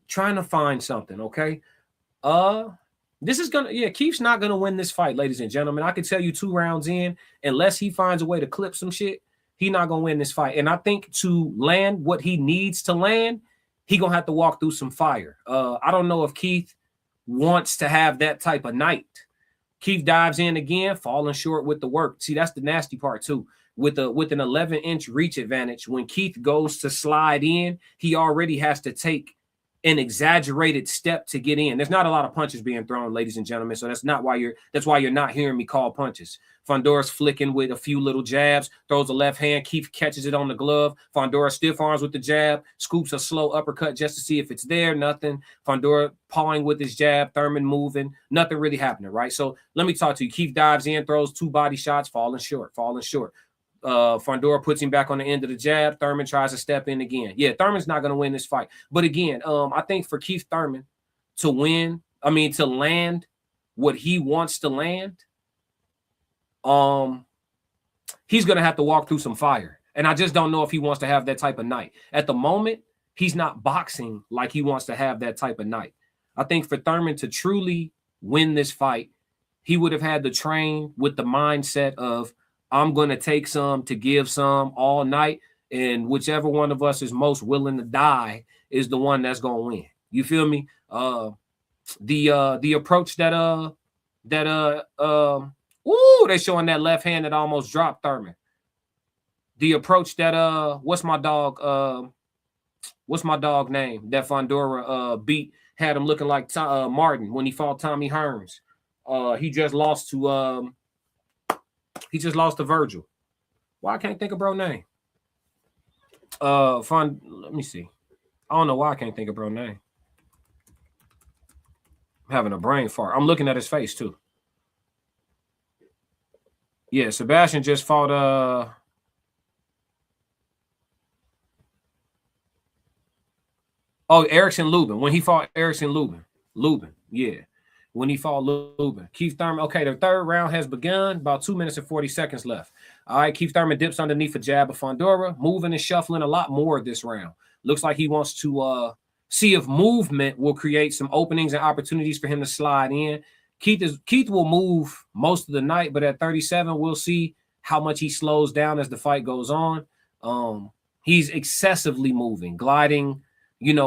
trying to find something. Okay. Keith's not gonna win this fight, ladies and gentlemen. I can tell you 2 rounds in, unless he finds a way to clip some shit, he's not going to win this fight. And I think to land what he needs to land, he going to have to walk through some fire. I don't know if Keith wants to have that type of night. Keith dives in again, falling short with the work. See, that's the nasty part too. With an 11-inch reach advantage, when Keith goes to slide in, he already has to take an exaggerated step to get in. There's not a lot of punches being thrown, ladies and gentlemen. So that's why you're not hearing me call punches. Fundora's flicking with a few little jabs, throws a left hand. Keith catches it on the glove. Fundora stiff arms with the jab, scoops a slow uppercut just to see if it's there. Nothing. Fundora pawing with his jab. Thurman moving. Nothing really happening, right? So let me talk to you. Keith dives in, throws 2 body shots, falling short. Fundora puts him back on the end of the jab. Thurman tries to step in again. Yeah, Thurman's not going to win this fight. But again, I think for Keith Thurman to land what he wants to land, he's going to have to walk through some fire. And I just don't know if he wants to have that type of night. At the moment, he's not boxing like he wants to have that type of night. I think for Thurman to truly win this fight, he would have had to train with the mindset of, I'm going to take some to give some all night, and whichever one of us is most willing to die is the one that's going to win. You feel me? The approach they showing that left hand that almost dropped Thurman. The approach that what's my dog name that Fundora beat, had him looking like Martin when he fought Tommy Hearns. He just lost to Virgil. Why I can't think of bro name? Let me see. I don't know why I can't think of bro name. I'm having a brain fart. I'm looking at his face too. Yeah, Sebastian just fought Erickson Lubin. When he fought Erickson Lubin, yeah. When he fought Lubin. Keith Thurman, okay, the 3rd round has begun. About 2 minutes and 40 seconds left. All right, Keith Thurman dips underneath a jab of Fundora, moving and shuffling a lot more this round. Looks like he wants to see if movement will create some openings and opportunities for him to slide in. Keith will move most of the night, but at 37, we'll see how much he slows down as the fight goes on. He's excessively moving, gliding,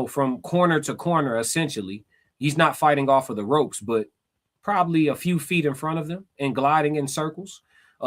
from corner to corner, essentially. He's not fighting off of the ropes, but probably a few feet in front of them and gliding in circles.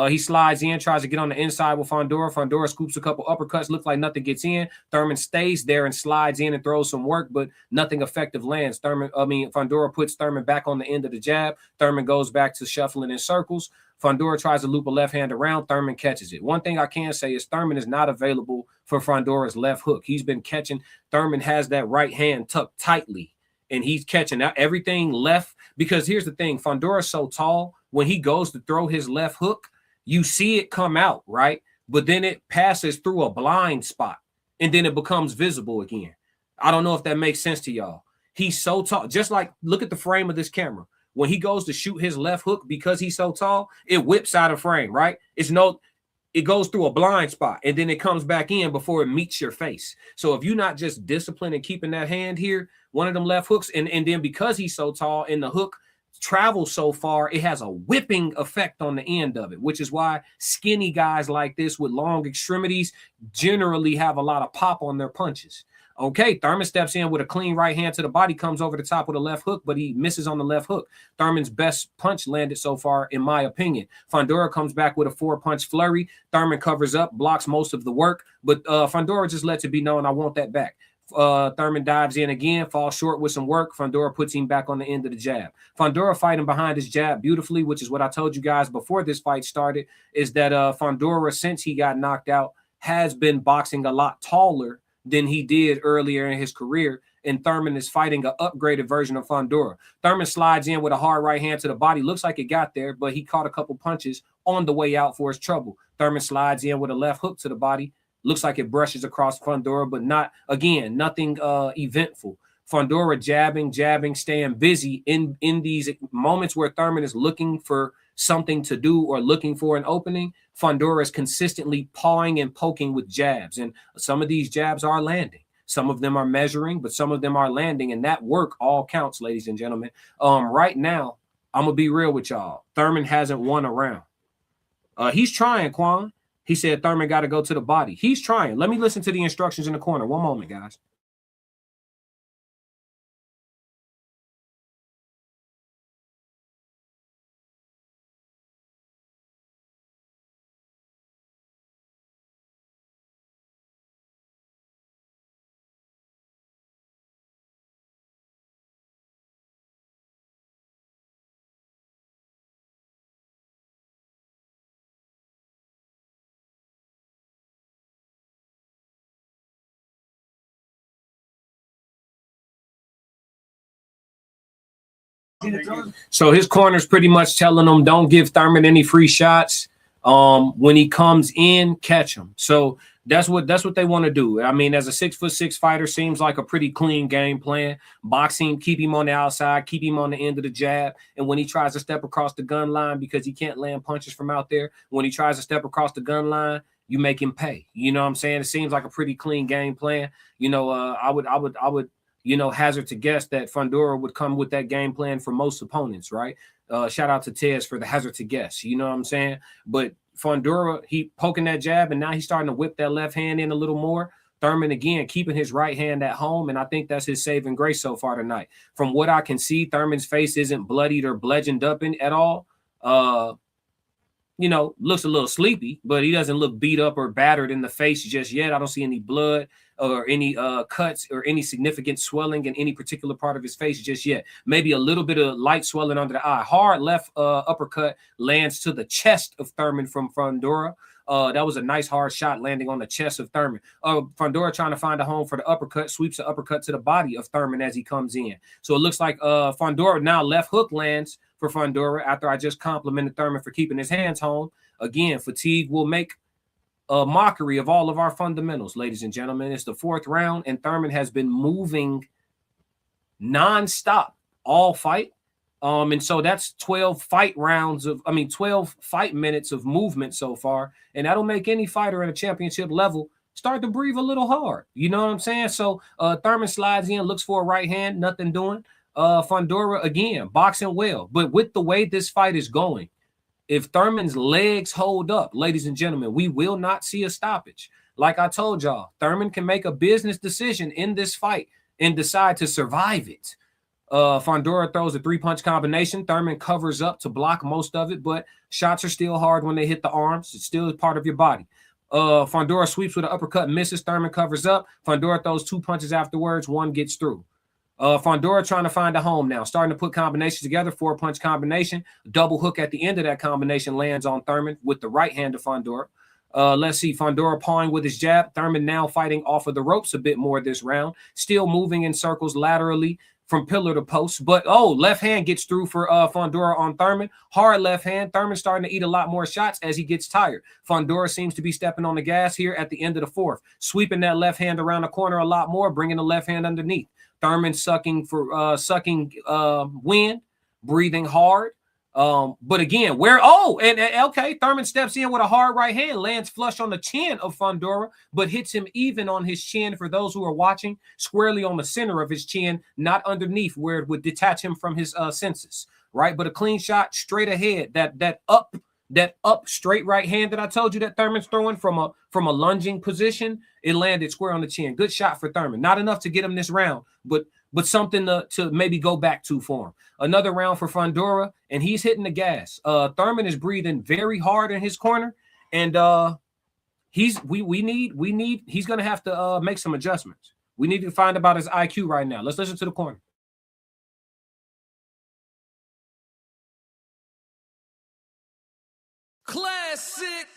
He slides in, tries to get on the inside with Fundora. Fundora scoops a couple uppercuts, looks like nothing gets in. Thurman stays there and slides in and throws some work, but nothing effective lands. Fundora puts Thurman back on the end of the jab. Thurman goes back to shuffling in circles. Fundora tries to loop a left hand around. Thurman catches it. One thing I can say is Thurman is not available for Fundora's left hook. He's been catching. Thurman has that right hand tucked tightly, and he's catching out everything left. Because here's the thing, Fundora's so tall, when he goes to throw his left hook, you see it come out, right? But then it passes through a blind spot, and then it becomes visible again. I don't know if that makes sense to y'all. He's so tall. Just like, look at the frame of this camera. When he goes to shoot his left hook, because he's so tall, it whips out of frame, right? It goes through a blind spot, and then it comes back in before it meets your face. So if you're not just disciplined and keeping that hand here, one of them left hooks, and then because he's so tall and the hook travels so far, it has a whipping effect on the end of it, which is why skinny guys like this with long extremities generally have a lot of pop on their punches. Okay, Thurman steps in with a clean right hand to the body, comes over the top with a left hook, but he misses on the left hook. Thurman's best punch landed so far, in my opinion. Fundora comes back with a 4-punch flurry. Thurman covers up, blocks most of the work, but Fundora just lets it be known, I want that back. Thurman dives in again, falls short with some work. Fundora puts him back on the end of the jab. Fundora fighting behind his jab beautifully, which is what I told you guys before this fight started, is that Fundora, since he got knocked out, has been boxing a lot taller than he did earlier in his career, and Thurman is fighting an upgraded version of Fundora. Thurman slides in with a hard right hand to the body. Looks like it got there, but he caught a couple punches on the way out for his trouble. Thurman slides in with a left hook to the body. Looks like it brushes across Fundora, but nothing eventful. Fundora jabbing, staying busy in these moments where Thurman is looking for something to do or looking for an opening. Fundora is consistently pawing and poking with jabs, and some of these jabs are landing. Some of them are measuring, but some of them are landing, and that work all counts, ladies and gentlemen. Right now, I'm gonna be real with y'all. Thurman hasn't won a round. He's trying, Quan. He said Thurman got to go to the body. He's trying. Let me listen to the instructions in the corner. One moment, guys. So his corner's pretty much telling him, don't give Thurman any free shots. When he comes in, catch him. So that's what they want to do. I mean, as a 6'6" fighter, seems like a pretty clean game plan. Boxing, keep him on the outside, keep him on the end of the jab. And when he tries to step across the gun line because he can't land punches from out there, when he tries to step across the gun line, you make him pay. You know what I'm saying? It seems like a pretty clean game plan. You know, I would hazard to guess that Fundora would come with that game plan for most opponents, right? Shout out to Tez for the hazard to guess. You know what I'm saying? But Fundora, he poking that jab, and now he's starting to whip that left hand in a little more. Thurman, again, keeping his right hand at home, and I think that's his saving grace so far tonight. From what I can see, Thurman's face isn't bloodied or bludgeoned up at all. Looks a little sleepy, but he doesn't look beat up or battered in the face just yet. I don't see any blood or any cuts or any significant swelling in any particular part of his face just yet. Maybe a little bit of light swelling under the eye. Hard left uppercut lands to the chest of Thurman from Fundora. That was a nice hard shot landing on the chest of Thurman. Fundora trying to find a home for the uppercut, sweeps the uppercut to the body of Thurman as he comes in. So it looks like Fundora now left hook lands for Fundora after I just complimented Thurman for keeping his hands home. Again, fatigue will make a mockery of all of our fundamentals, ladies and gentlemen. It's the 4th round, and Thurman has been moving nonstop all fight. And so that's 12 fight minutes of movement so far. And that'll make any fighter at a championship level start to breathe a little hard. You know what I'm saying? So Thurman slides in, looks for a right hand, nothing doing. Fundora, again, boxing well. But with the way this fight is going, if Thurman's legs hold up, ladies and gentlemen, we will not see a stoppage. Like I told y'all, Thurman can make a business decision in this fight and decide to survive it. Fundora throws a 3-punch combination. Thurman covers up to block most of it, but shots are still hard when they hit the arms. It's still part of your body. Fundora sweeps with an uppercut, misses. Thurman covers up. Fundora throws 2 punches afterwards. 1 gets through. Fundora trying to find a home now, starting to put combinations together. 4-punch combination, double hook at the end of that combination lands on Thurman with the right hand of Fundora. Let's see, Fundora pawing with his jab. Thurman now fighting off of the ropes a bit more this round, still moving in circles laterally from pillar to post. But, left hand gets through for Fundora on Thurman. Hard left hand. Thurman starting to eat a lot more shots as he gets tired. Fundora seems to be stepping on the gas here at the end of the 4th, sweeping that left hand around the corner a lot more, bringing the left hand underneath. Thurman sucking wind, breathing hard. But again, okay, Thurman steps in with a hard right hand, lands flush on the chin of Fundora, but hits him even on his chin, for those who are watching, squarely on the center of his chin, not underneath where it would detach him from his senses, right? But a clean shot straight ahead, that up straight right hand that I told you that Thurman's throwing from a lunging position, it landed square on the chin. Good shot for Thurman. Not enough to get him this round, but something to maybe go back to for him. Another round for Fundora, and he's hitting the gas. Thurman is breathing very hard in his corner, and he's gonna have to make some adjustments. We need to find about his IQ right now. Let's listen to the corner. Classic.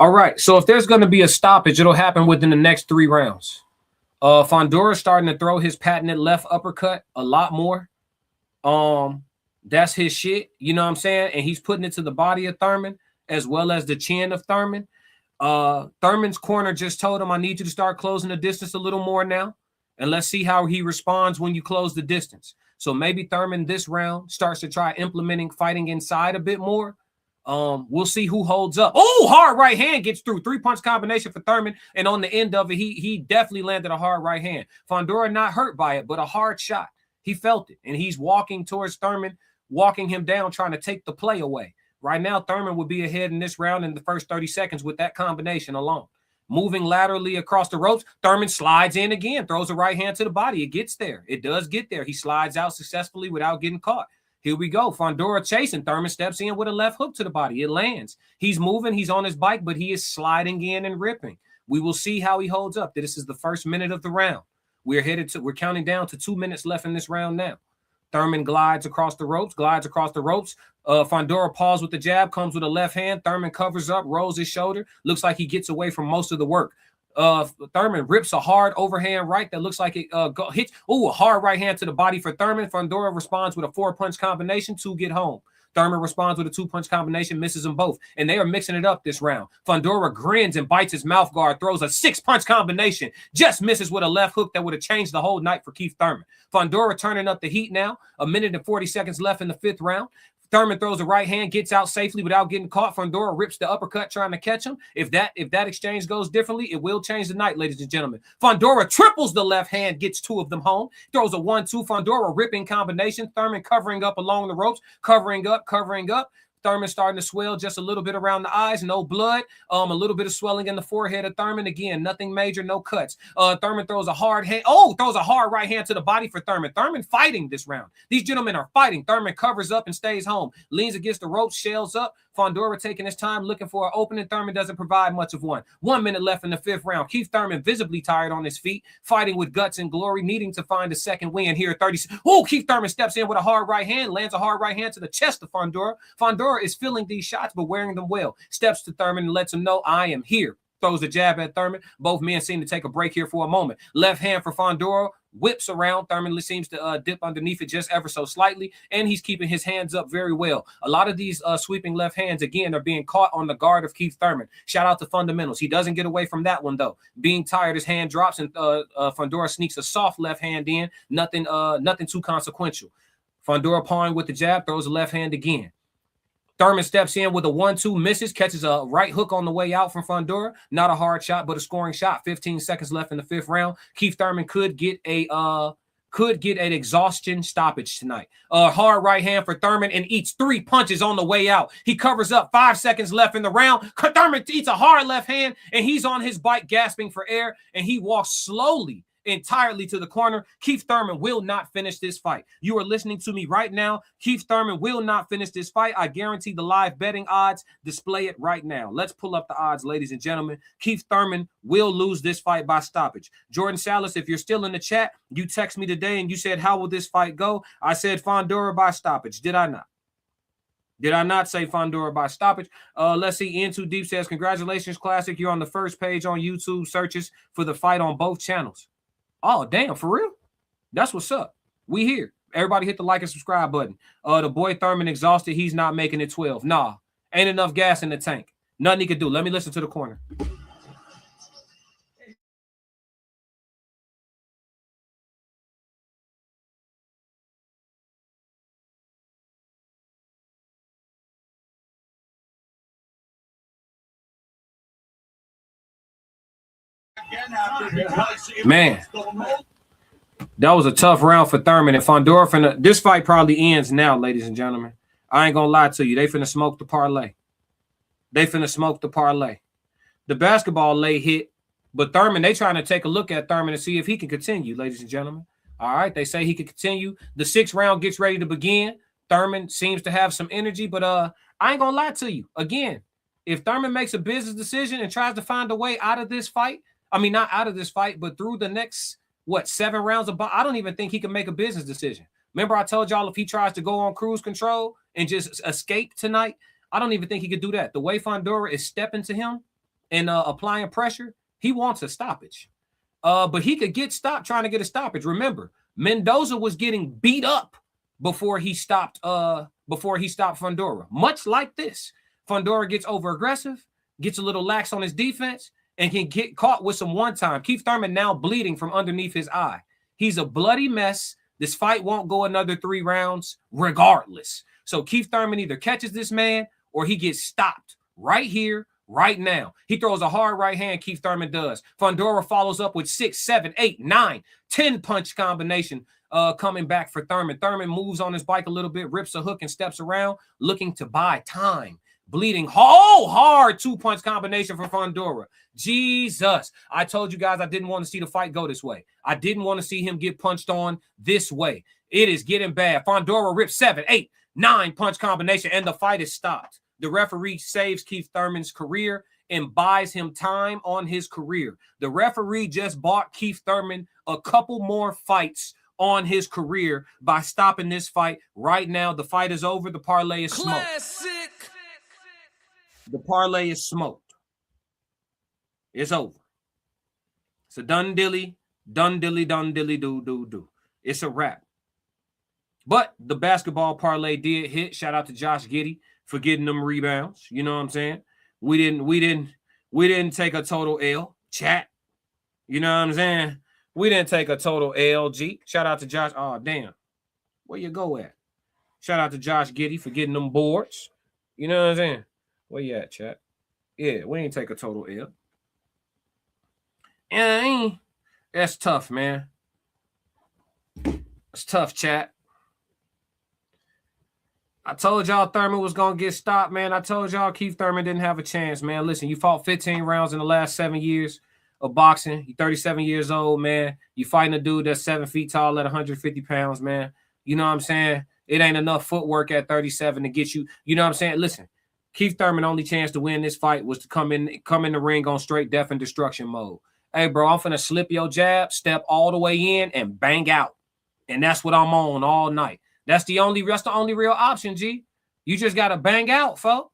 All right, so if there's going to be a stoppage, it'll happen within the next 3 rounds. Fundora starting to throw his patented left uppercut a lot more. That's his shit, you know what I'm saying? And he's putting it to the body of Thurman as well as the chin of Thurman. Thurman's corner just told him, I need you to start closing the distance a little more now, and let's see how he responds when you close the distance. So maybe Thurman this round starts to try implementing fighting inside a bit more. We'll see who holds up. Oh, hard right hand gets through. 3-punch combination for Thurman, and on the end of it, he definitely landed a hard right hand. Fundora not hurt by it, but a hard shot. He felt it, and he's walking towards Thurman, walking him down, trying to take the play away. Right now, Thurman would be ahead in this round in the first 30 seconds with that combination alone. Moving laterally across the ropes, Thurman slides in again, throws a right hand to the body. It gets there. It does get there. He slides out successfully without getting caught. Here we go. Fundora chasing. Thurman steps in with a left hook to the body. It lands. He's moving. He's on his bike, but he is sliding in and ripping. We will see how he holds up. This is the first minute of the round. We're counting down to 2 minutes left in this round now. Thurman glides across the ropes. Fundora paws with the jab, comes with a left hand. Thurman covers up, rolls his shoulder. Looks like he gets away from most of the work. Thurman rips a hard overhand right that looks like it hits. A hard right hand to the body for Thurman. Fundora responds with a 4-punch combination to get home. Thurman responds with a 2-punch combination, misses them both, and they are mixing it up this round. Fundora grins and bites his mouth guard, throws a 6-punch combination, just misses with a left hook that would have changed the whole night for Keith Thurman. Fundora turning up the heat now. 1 minute and 40 seconds left in the 5th round. Thurman throws a right hand, gets out safely without getting caught. Fundora rips the uppercut trying to catch him. If that exchange goes differently, it will change the night, ladies and gentlemen. Fundora triples the left hand, gets 2 of them home. Throws a 1-2. Fundora ripping combination. Thurman covering up along the ropes. Covering up. Thurman starting to swell just a little bit around the eyes, no blood. A little bit of swelling in the forehead of Thurman. Again, nothing major, no cuts. Thurman throws a hard hand. Throws a hard right hand to the body for Thurman. Thurman fighting this round. These gentlemen are fighting. Thurman covers up and stays home. Leans against the ropes, shells up. Fundora taking his time, looking for an opening. Thurman doesn't provide much of one. 1 minute left in the 5th round. Keith Thurman visibly tired on his feet, fighting with guts and glory, needing to find a second win here. Keith Thurman steps in with a hard right hand, lands a hard right hand to the chest of Fundora. Fundora is feeling these shots, but wearing them well. Steps to Thurman and lets him know, I am here. Throws a jab at Thurman. Both men seem to take a break here for a moment. Left hand for Fundora. Whips around. Thurman seems to dip underneath it just ever so slightly, and he's keeping his hands up very well. A lot of these sweeping left hands, again, are being caught on the guard of Keith Thurman. Shout out to fundamentals. He doesn't get away from that one, though. Being tired, his hand drops, and Fundora sneaks a soft left hand in. Nothing too consequential. Fundora pawing with the jab, throws a left hand again. Thurman steps in with a 1-2, misses, catches a right hook on the way out from Fundora. Not a hard shot, but a scoring shot. 15 seconds left in the 5th round. Keith Thurman could get an exhaustion stoppage tonight. A hard right hand for Thurman and eats 3 punches on the way out. He covers up. 5 seconds left in the round. Thurman eats a hard left hand, and he's on his bike gasping for air, and he walks slowly entirely to the corner. Keith Thurman will not finish this fight. You are listening to me right now. Keith Thurman will not finish this fight. I guarantee the live betting odds display it right now. Let's pull up the odds, ladies and gentlemen. Keith Thurman will lose this fight by stoppage. Jordan Salas, if you're still in the chat, you text me today and you said, how will this fight go? I said Fundora by stoppage. Did I not? Did I not say Fundora by stoppage? Let's see. Ian Too Deep says, congratulations, Classic. You're on the first page on YouTube searches for the fight on both channels. Oh, damn, for real? That's what's up. We here. Everybody hit the like and subscribe button. The boy Thurman exhausted. He's not making it 12. Nah, ain't enough gas in the tank. Nothing he could do. Let me listen to the corner. Man, that was a tough round for Thurman and Fundora. This fight probably ends now, ladies and gentlemen. I ain't gonna lie to you. They finna smoke the parlay. The basketball lay hit, but Thurman, they trying to take a look at Thurman and see if he can continue, ladies and gentlemen. All right, they say he can continue. The 6th round gets ready to begin. Thurman seems to have some energy, but I ain't gonna lie to you. Again, if Thurman makes a business decision and tries to find a way out of this fight, I mean, not out of this fight, but through the next, 7 rounds of I don't even think he can make a business decision. Remember, I told y'all if he tries to go on cruise control and just escape tonight, I don't even think he could do that. The way Fundora is stepping to him and applying pressure, he wants a stoppage. But he could get stopped trying to get a stoppage. Remember, Mendoza was getting beat up before he stopped Fundora. Much like this. Fundora gets over aggressive, gets a little lax on his defense, and can get caught with some one-time. Keith Thurman now bleeding from underneath his eye. He's a bloody mess. This fight won't go another 3 rounds regardless. So Keith Thurman either catches this man or he gets stopped right here, right now. He throws a hard right hand, Keith Thurman does. Fundora follows up with 6, 7, 8, 9, 10 punch combination coming back for Thurman. Thurman moves on his bike a little bit, rips a hook and steps around, looking to buy time. Bleeding hard 2-punch combination for Fundora. Jesus. I told you guys I didn't want to see the fight go this way. I didn't want to see him get punched on this way. It is getting bad. Fundora rips 7, 8, 9 punch combination, and the fight is stopped. The referee saves Keith Thurman's career and buys him time on his career. The referee just bought Keith Thurman a couple more fights on his career by stopping this fight right now. The fight is over. The parlay is smoked. Classic. The parlay is smoked. It's over. It's a done dilly, do. It's a wrap. But the basketball parlay did hit. Shout out to Josh Giddey for getting them rebounds. You know what I'm saying? We didn't take a total L. Chat. You know what I'm saying? We didn't take a total LG. Shout out to Josh. Oh, damn. Where you go at? Shout out to Josh Giddey for getting them boards. You know what I'm saying? Where you at, chat? Yeah, we ain't take a total L. And that's tough, man. It's tough, chat. I told y'all Thurman was going to get stopped, man. I told y'all Keith Thurman didn't have a chance, man. Listen, you fought 15 rounds in the last 7 years of boxing. You're 37 years old, man. You fighting a dude that's 7 feet tall at 150 pounds, man. You know what I'm saying? It ain't enough footwork at 37 to get you. You know what I'm saying? Listen. Keith Thurman only chance to win this fight was to come in the ring on straight death and destruction mode. Hey, bro, I'm finna slip your jab, step all the way in, and bang out. And that's what I'm on all night. That's the only real option, G. You just gotta bang out, folks.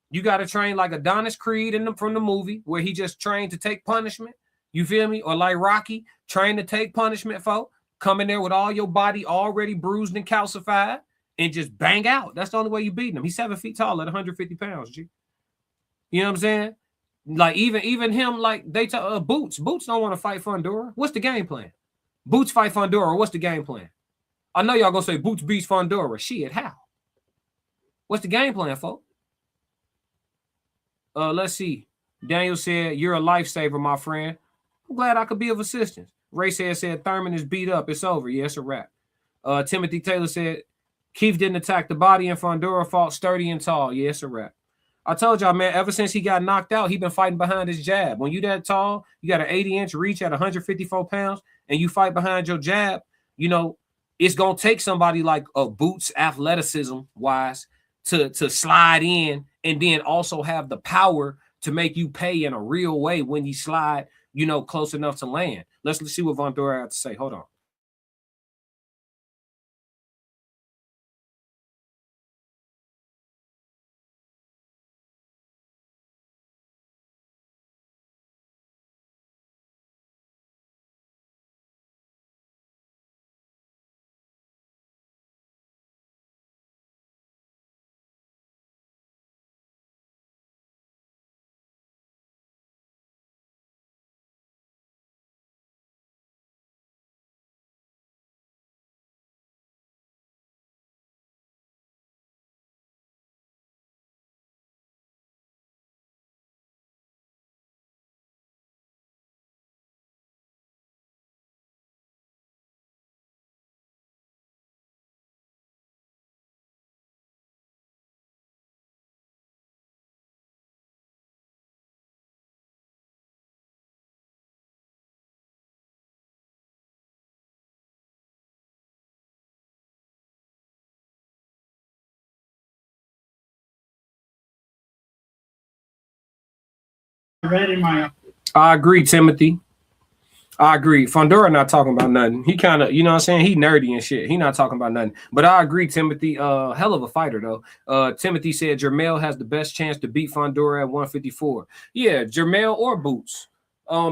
You gotta train like Adonis Creed from the movie, where he just trained to take punishment. You feel me? Or like Rocky, trained to take punishment, folks. Come in there with all your body already bruised and calcified. And just bang out. That's the only way you beat him. He's 7 feet tall at 150 pounds, G. You know what I'm saying? Like even him, like they tell Boots. Boots don't want to fight Fundora. What's the game plan? Boots fight Fundora. What's the game plan? I know y'all gonna say Boots beats Fundora. Shit, how? What's the game plan, folks? Let's see. Daniel said, you're a lifesaver, my friend. I'm glad I could be of assistance. Ray said Thurman is beat up. It's over. Yeah, it's a wrap. Timothy Taylor said, Keith didn't attack the body and Fundora fought sturdy and tall. Yeah, it's a wrap. I told y'all, man, ever since he got knocked out, he been fighting behind his jab. When you that tall, you got an 80-inch reach at 154 pounds, and you fight behind your jab, you know, it's going to take somebody like Boots athleticism-wise to slide in and then also have the power to make you pay in a real way when you slide, you know, close enough to land. Let's see what Fundora had to say. Hold on. Ready, my. I agree, Timothy. I agree. Fundora not talking about nothing. He kind of, you know what I'm saying? He nerdy and shit. He not talking about nothing. But I agree, Timothy. Hell of a fighter, though. Timothy said Jermell has the best chance to beat Fundora at 154. Yeah, Jermell or Boots.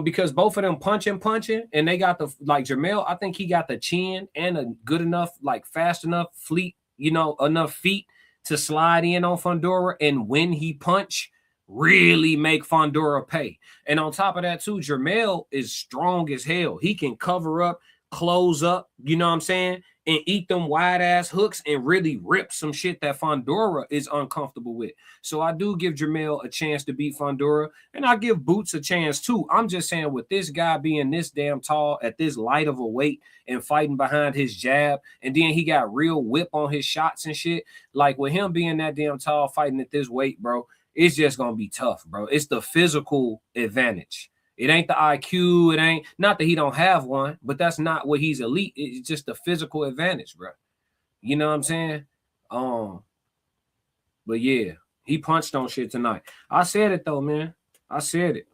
Because both of them punching, and they got the, like Jermell, I think he got the chin and a good enough, like fast enough fleet, you know, enough feet to slide in on Fundora. And when he punch, really make Fundora pay. And on top of that, too, Jermell is strong as hell. He can cover up, close up, you know what I'm saying, and eat them wide-ass hooks and really rip some shit that Fundora is uncomfortable with. So I do give Jermell a chance to beat Fundora, and I give Boots a chance, too. I'm just saying with this guy being this damn tall at this light of a weight and fighting behind his jab, and then he got real whip on his shots and shit, like with him being that damn tall fighting at this weight, bro, it's just going to be tough, bro. It's the physical advantage. It ain't the IQ. It ain't, not that he don't have one, but that's not what he's elite. It's just the physical advantage, bro. You know what I'm saying? But yeah, he punched on shit tonight. I said it though, man. I said it.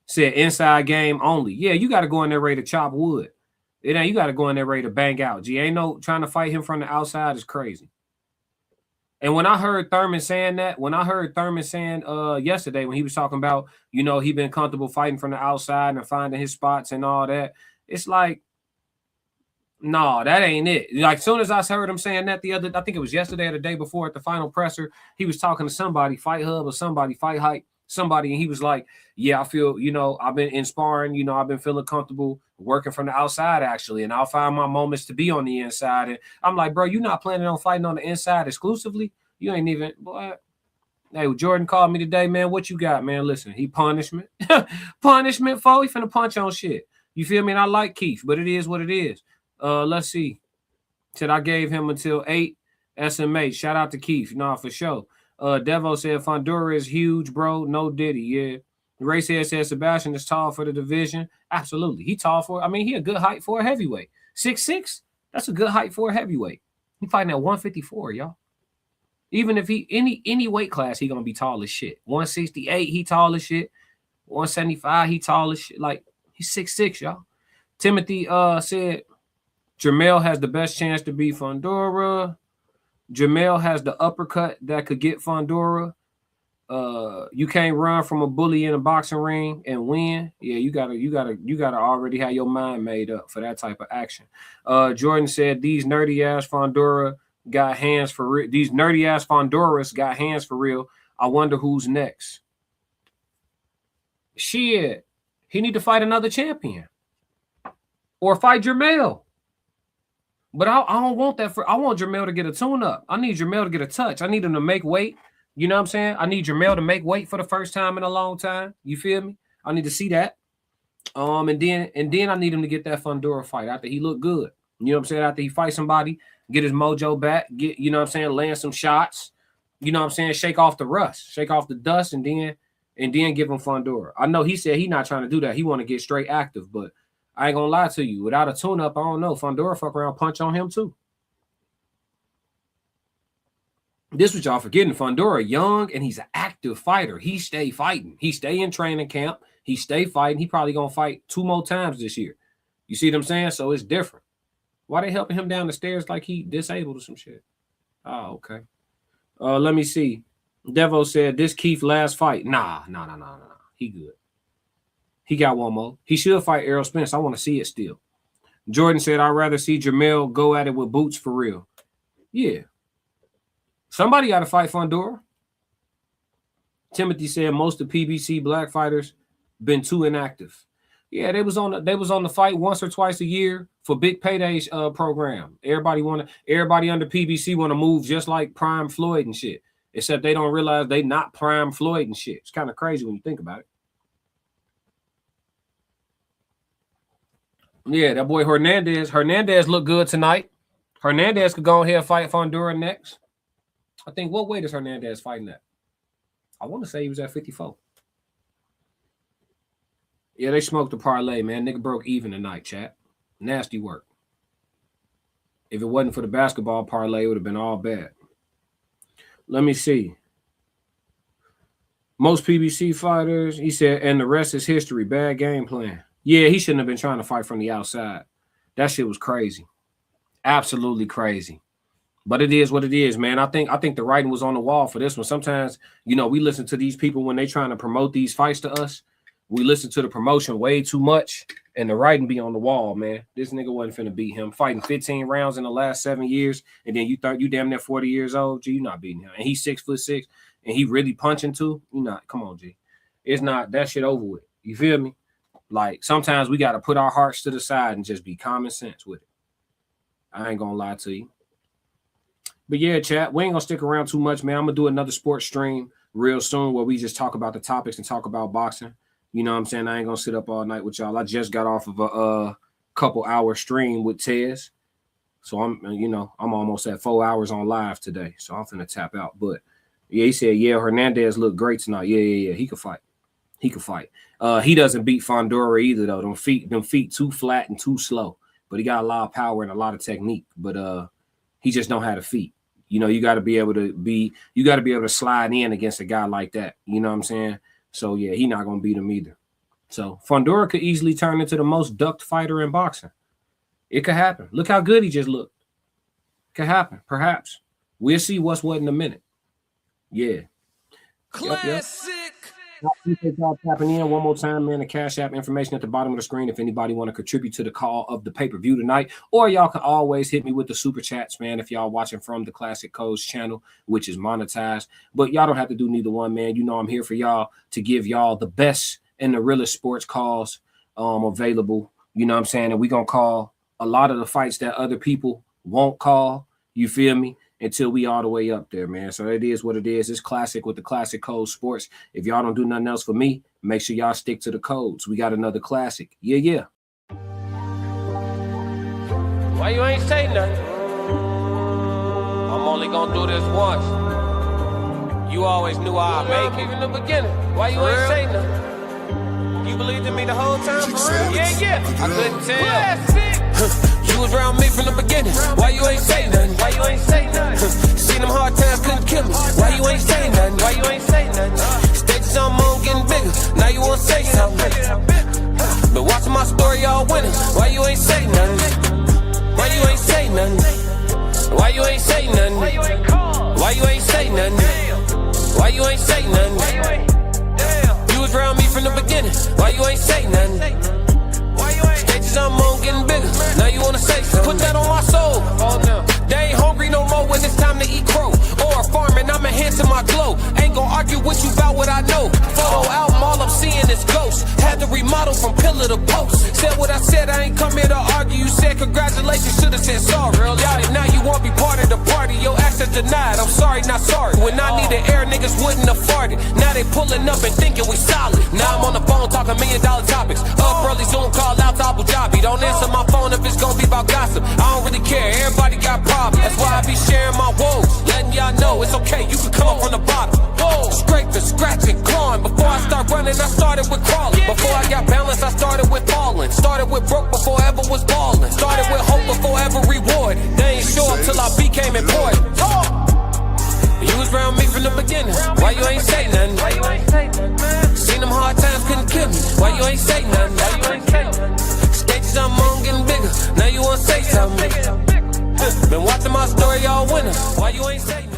Said inside game only. Yeah, you got to go in there ready to chop wood. It ain't, you got to go in there ready to bang out. G ain't no trying to fight him from the outside is crazy. And when I heard Thurman saying that, yesterday when he was talking about, you know, he been comfortable fighting from the outside and finding his spots and all that, it's like, no, that ain't it. Like, as soon as I heard him saying that I think it was yesterday or the day before at the final presser, he was talking to somebody, Fight Hub or somebody, Fight Hype, somebody, and he was like, yeah, I feel, you know, I've been inspiring, you know, I've been feeling comfortable working from the outside, actually, and I'll find my moments to be on the inside. And I'm like, bro, you not planning on fighting on the inside exclusively? You ain't even, boy. Hey, Jordan called me today, man. What you got, man? Listen, he punishment. Punishment, fo. He finna punch on shit. You feel me? And I like Keith, but it is what it is. Let's see. Said I gave him until 8 SMA. Shout out to Keith. Nah, for sure. Devo said Fundora is huge, bro. No Diddy. Yeah. Ray said Sebastian is tall for the division. Absolutely. He tall for, I mean, he a good height for a heavyweight. 6'6". That's a good height for a heavyweight. He fighting at 154, y'all. Even if he any weight class, he gonna be tall as shit. 168, he tall as shit. 175, he tall as shit. Like, he's 6'6", y'all. Timothy said Jermell has the best chance to beat Fundora. Jermell has the uppercut that could get Fundora. You can't run from a bully in a boxing ring and win. Yeah, you gotta already have your mind made up for that type of action. Jordan said these nerdy ass Fundora got hands for real. These nerdy ass Fondoras got hands for real. I wonder who's next. Shit, he need to fight another champion or fight Jermell. But I don't want that I want Jermell to get a tune-up. I need Jermell to get a touch. I need him to make weight. You know what I'm saying? I need Jermell to make weight for the first time in a long time. You feel me? I need to see that. And then I need him to get that Fundora fight after he looked good. You know what I'm saying? After he fight somebody, get his mojo back, get, you know what I'm saying, land some shots. You know what I'm saying? Shake off the rust, shake off the dust, and then give him Fundora. I know he said he's not trying to do that. He want to get straight active, but I ain't gonna lie to you. Without a tune-up, I don't know. Fundora fuck around, punch on him too. This what y'all forgetting. Fundora young and he's an active fighter. He stay fighting. He stay in training camp. He stay fighting. He probably gonna fight 2 more times this year. You see what I'm saying? So it's different. Why they helping him down the stairs like he disabled or some shit? Oh, okay. Let me see. Devo said this Keith last fight. Nah. He good. He got one more. He should fight Errol Spence. I want to see it still. Jordan said, I'd rather see Jermell go at it with boots for real. Yeah. Somebody got to fight Fundora. Timothy said most of PBC black fighters been too inactive. Yeah, they was on the fight once or twice a year for big paydays program. Everybody under PBC want to move just like Prime Floyd and shit. Except they don't realize they not Prime Floyd and shit. It's kind of crazy when you think about it. Yeah, that boy Hernandez looked good tonight. Hernandez could go ahead and fight Fundora next. I think, what weight is Hernandez fighting at? I want to say he was at 54. Yeah, they smoked the parlay, man. Nigga broke even tonight, chat. Nasty work. If it wasn't for the basketball parlay, it would have been all bad. Let me see. Most PBC fighters, he said, and the rest is history. Bad game plan. Yeah, he shouldn't have been trying to fight from the outside. That shit was crazy. Absolutely crazy. But it is what it is, man. I think the writing was on the wall for this one. Sometimes, you know, we listen to these people when they trying to promote these fights to us. We listen to the promotion way too much, and the writing be on the wall, man. This nigga wasn't finna beat him. Fighting 15 rounds in the last 7 years, and then you thought you damn near 40 years old. G, you not beating him. And he's 6'6", and he really punching too. You not. Come on, G. It's not that shit over with. You feel me? Like, sometimes we got to put our hearts to the side and just be common sense with it. I ain't gonna lie to you. But yeah, chat, we ain't gonna stick around too much, man. I'm gonna do another sports stream real soon where we just talk about the topics and talk about boxing. You know what I'm saying? I ain't gonna sit up all night with y'all. I just got off of a couple hour stream with Tez. So I'm almost at 4 hours on live today. So I'm finna tap out. But yeah, he said, yeah, Hernandez looked great tonight. Yeah. He could fight. He doesn't beat Fundora either, though. Them feet too flat and too slow. But he got a lot of power and a lot of technique. But he just don't have the feet. You know, you got to be able to slide in against a guy like that. You know what I'm saying? So yeah, he not gonna beat him either. So Fundora could easily turn into the most ducked fighter in boxing. It could happen. Look how good he just looked. Could happen, perhaps. We'll see what's what in a minute. Yeah. Classic. I appreciate y'all tapping in one more time, man. The Cash App information at the bottom of the screen if anybody want to contribute to the call of the pay-per-view tonight. Or y'all can always hit me with the super chats, man, if y'all watching from the Classic Codes channel, which is monetized. But y'all don't have to do neither one, man. You know I'm here for y'all to give y'all the best and the realest sports calls available. You know what I'm saying? And we're going to call a lot of the fights that other people won't call. You feel me? Until we all the way up there, man. So it is what it is. It's Classic with the Classic Code Sports. If y'all don't do nothing else for me, make sure y'all stick to the codes. We got another classic. Yeah. Why you ain't say nothing? I'm only gonna do this once. You always knew I'd make it in the beginning. Why you ain't say nothing? You believed in me the whole time, for real? Yeah. I couldn't tell. Classic. You was around me from the beginning. Why you ain't say nothing? Seen them hard times couldn't kill me. Why you ain't say nothing? Stages on moon getting bigger. Now you wanna say something. Been watching my story all winning. Why you ain't say nothing? Why you ain't say nothing? Why you ain't say nothing? Why you ain't say nothing? Why you ain't say nothing? You was around me from the beginning. Why you ain't say nothing? Stages I'm on getting bigger. Now you wanna say something. Put that on my soul. They ain't hungry no more when it's time to eat crow. Or farming, I'm a enhancing my glow. Ain't gon' argue with you about what I know. Photo album, all I'm seeing is ghosts. Had to remodel from pillar to post. Said what I said, I ain't come here to argue. You said congratulations, should've said sorry. Real doubt it, now you won't be part of the party. Your access denied, I'm sorry, not sorry. When I needed air, niggas wouldn't have farted. Now they pulling up and thinking we solid. Now I'm on the phone talking $1 million topics. Up early, Zoom call out to Abu Dhabi. Don't answer my phone if it's gonna be about gossip. I don't really care, everybody got problems. That's why I be sharing my woes, letting y'all know it's okay, you can come up from the bottom. Scraping, scratching, clawing. Before I start running, I started with crawling. Before I got balance, I started with falling. Started with broke before I ever was balling. Started with hope before ever reward. They ain't show up till I became important. You was around me from the beginning. Why you ain't say nothing? Seen them hard times, couldn't kill me. Why you ain't say nothing? Stages I'm on getting bigger. Now you wanna say something? Been watching my story all winter. Why you ain't say nothing?